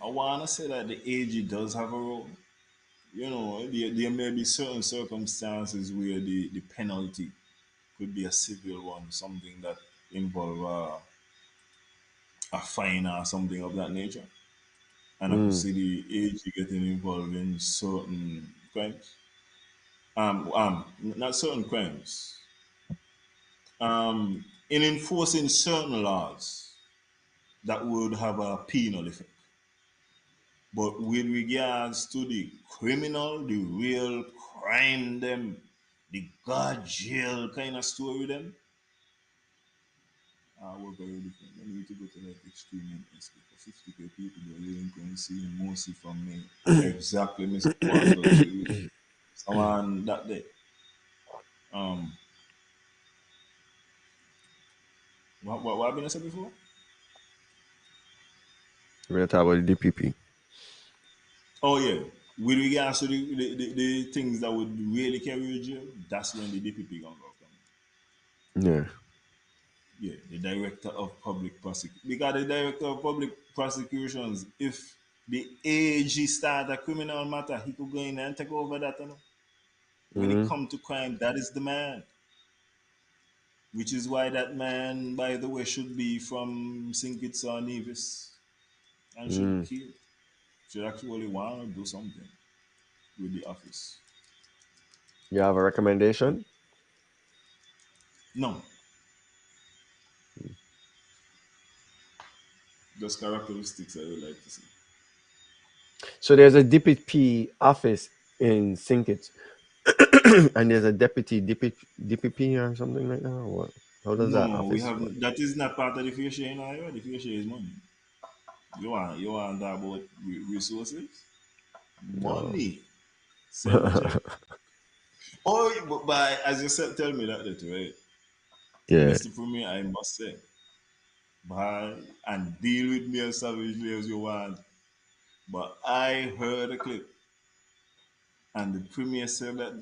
I want to say that the AG does have a role. You know, there may be certain circumstances where the penalty could be a civil one, something that involve a fine or something of that nature. And I could Mm. see the AG getting involved in certain crimes. not certain crimes, in enforcing certain laws that would have a penal effect. But with regards to the criminal, the real crime, them, the God jail kind of story, them, we're very different. I need to go to that extreme and escape for 50k people, they're willing to see mercy from me. Exactly, Mr. Quangle. Someone that day. Um, what have I said before? We're gonna talk about the DPP. Oh yeah, with regards to the things that would really carry you to jail, that's when the DPP gonna go come. Yeah. Yeah, the director of public prosecution. Because the director of public prosecutions, if the AG start a criminal matter, he could go in and take over that. You know? When it Mm-hmm. comes to crime, that is the man. Which is why that man, by the way, should be from St. Kitts or Nevis and should Mm. kill. Should actually want to do something with the office. You have a recommendation? No, just characteristics I would like to see. So there's a DPP office in Sinkit, and there's a deputy DPP or something like that. Or what? How does that No, we office have work? that is not part of the fair share now. The fair share is money. You want that about resources? No. Money. Send the check. Oh, but by as you said, tell me that, right? Yeah. Mr. Premier, I must say, buy and deal with me as savagely as you want. But I heard a clip, and the Premier said that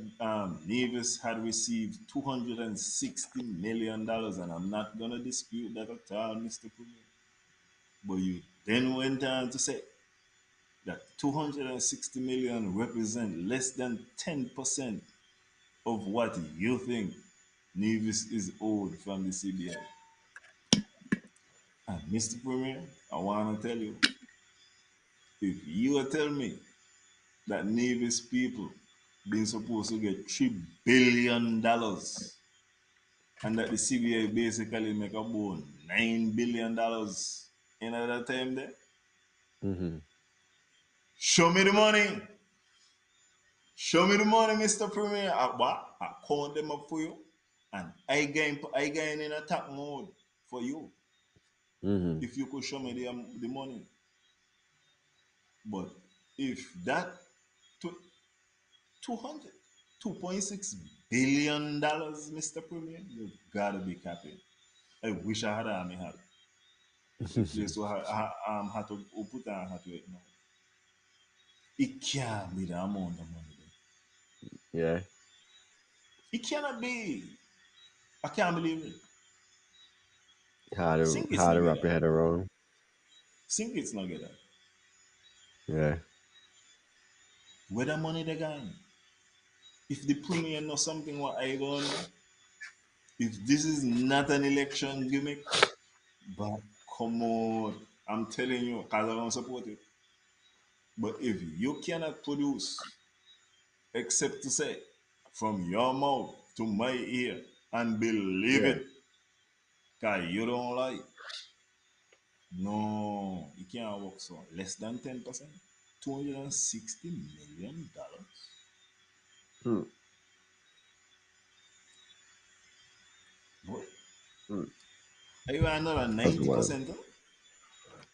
Nevis had received $260 million, and I'm not gonna dispute that at all, Mr. Premier. But you then went on to say that 260 million represent less than 10% of what you think Nevis is owed from the CBI. And Mr. Premier, I want to tell you, if you tell me that Nevis people been supposed to get $3 billion and that the CBI basically make about $9 billion in that time there, Mm-hmm. show me the money. Show me the money, Mr. Premier. I count them up for you. And I gain in attack mode for you. Mm-hmm. If you could show me the money. But if that to 200, $2.6 billion, Mr. Premier, you gotta be capping. I wish I had army hat. A place where I had to put on hat right now. It can't be the amount of money. There. Yeah. It cannot be. I can't believe it. How Sink it's to not get wrap that. your head around. Sink it's not get that. Yeah. Where the money they gone? If the premier know something what I don't know, if this is not an election gimmick, but come on, I'm telling you, because I don't support it. But if you cannot produce, except to say, from your mouth to my ear, and believe Yeah. it, because you don't like, no, it can't work so. Less than 10%, $260 million. Hmm. Boy, Hmm. are you another That's wild. 90%?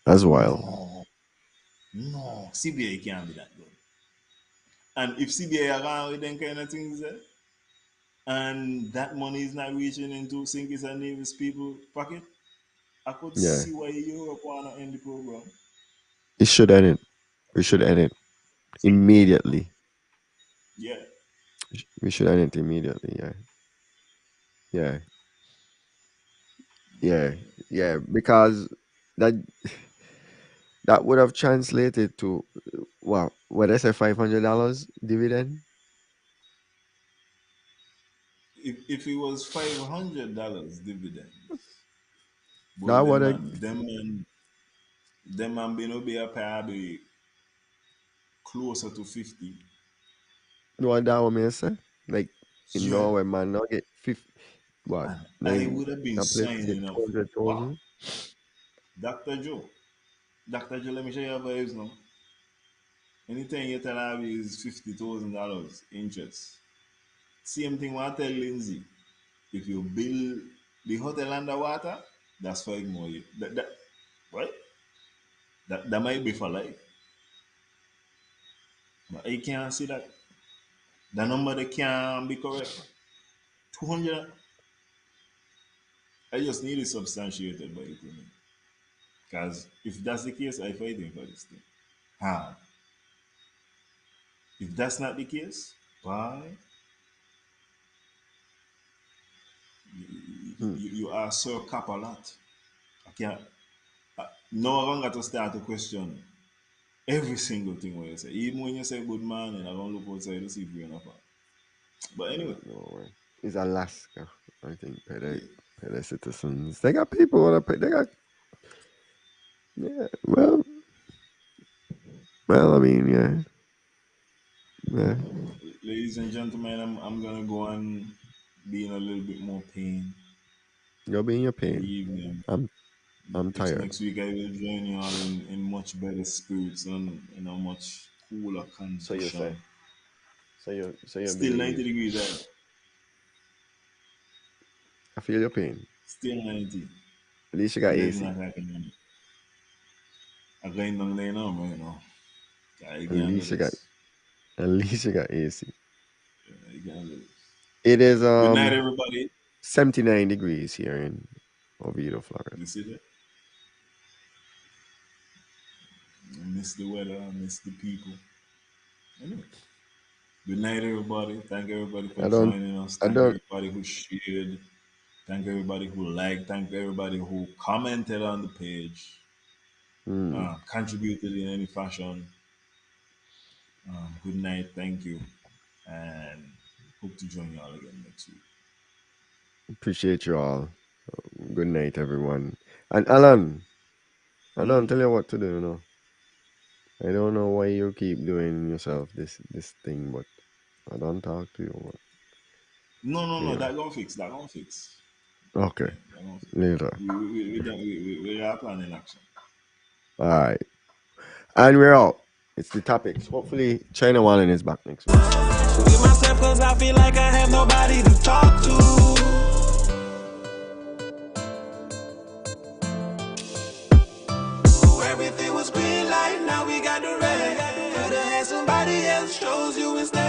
That's wild. No, no, CBA can't be that good. And if CBA around with them kind of things there, and that money is not reaching into Sinkis and Nevis people pocket, I could Yeah. see why Europe wanna end the program. It should end it. We should end it immediately. Yeah, We should end it immediately. Yeah. Yeah. Yeah. Yeah. Because that that would have translated to what I say $500 dividend. if it was $500 dividends, but That would have them man been be a probably closer to 50. what that would mean say. Like in Straight. Norway, man, not get 50, what? Man, I Maybe would have been a place to get signing up. Wow. 200,000. Dr. Joe. Dr. Joe, let me show you your vibes now. Anything you tell her is $50,000 interest. Same thing what I tell Lindsay. If you build the hotel underwater, that's for ignore you. Right? That might be for life. But I can't see that. The number they can be correct. 200. I just need it substantiated by it. Because if that's the case, I fighting for this thing. Hard. If that's not the case, why Hmm. you are Sir Cap a lot. I can't. No longer to start to question every single thing what you say. Even when you say good morning, I don't look outside to see if you're enough. But anyway, No way. It's Alaska, I think. yeah. Pay their citizens. They got people want to pay. They got, yeah. Well, I mean, yeah, yeah. Ladies and gentlemen, I'm gonna go and be in a little bit more pain You'll be in your in the pain. evening. I'm, I'm tired. Next week I will join you all in much better spirits and in a much cooler So you say. condition. So you Still 90 believe. degrees there. I feel your pain. Still 90. At least you got It is AC. not happening. I'm going down there now, man. You know. I At can handle least you got. this. At least you got AC. I can handle this. It is Good night, everybody. 79 degrees here in Oviedo, Florida. You see that? I miss the weather. I miss the people. Anyway. Good night, everybody. Thank everybody for I don't. joining us. I Thank don't. everybody who shared. Thank everybody who liked. Thank everybody who commented on the page. Hmm. Contributed in any fashion. Good night. Thank you. And hope to join you all again next week. Appreciate you all. Good night, everyone. And Alan, I don't Mm. tell you what to do. No, I don't know why you keep doing yourself this thing, but I don't talk to you. But No, no, no. anyway, That gonna fix. That gonna fix. okay, Yeah, that gonna fix. later. We got a plan in action. All right, and we're out. It's the topics. Hopefully, China Wallen is back next week. With myself cause I feel like I have nobody to talk to. Everything was green light, now we got the red. Could've had somebody else, shows you instead.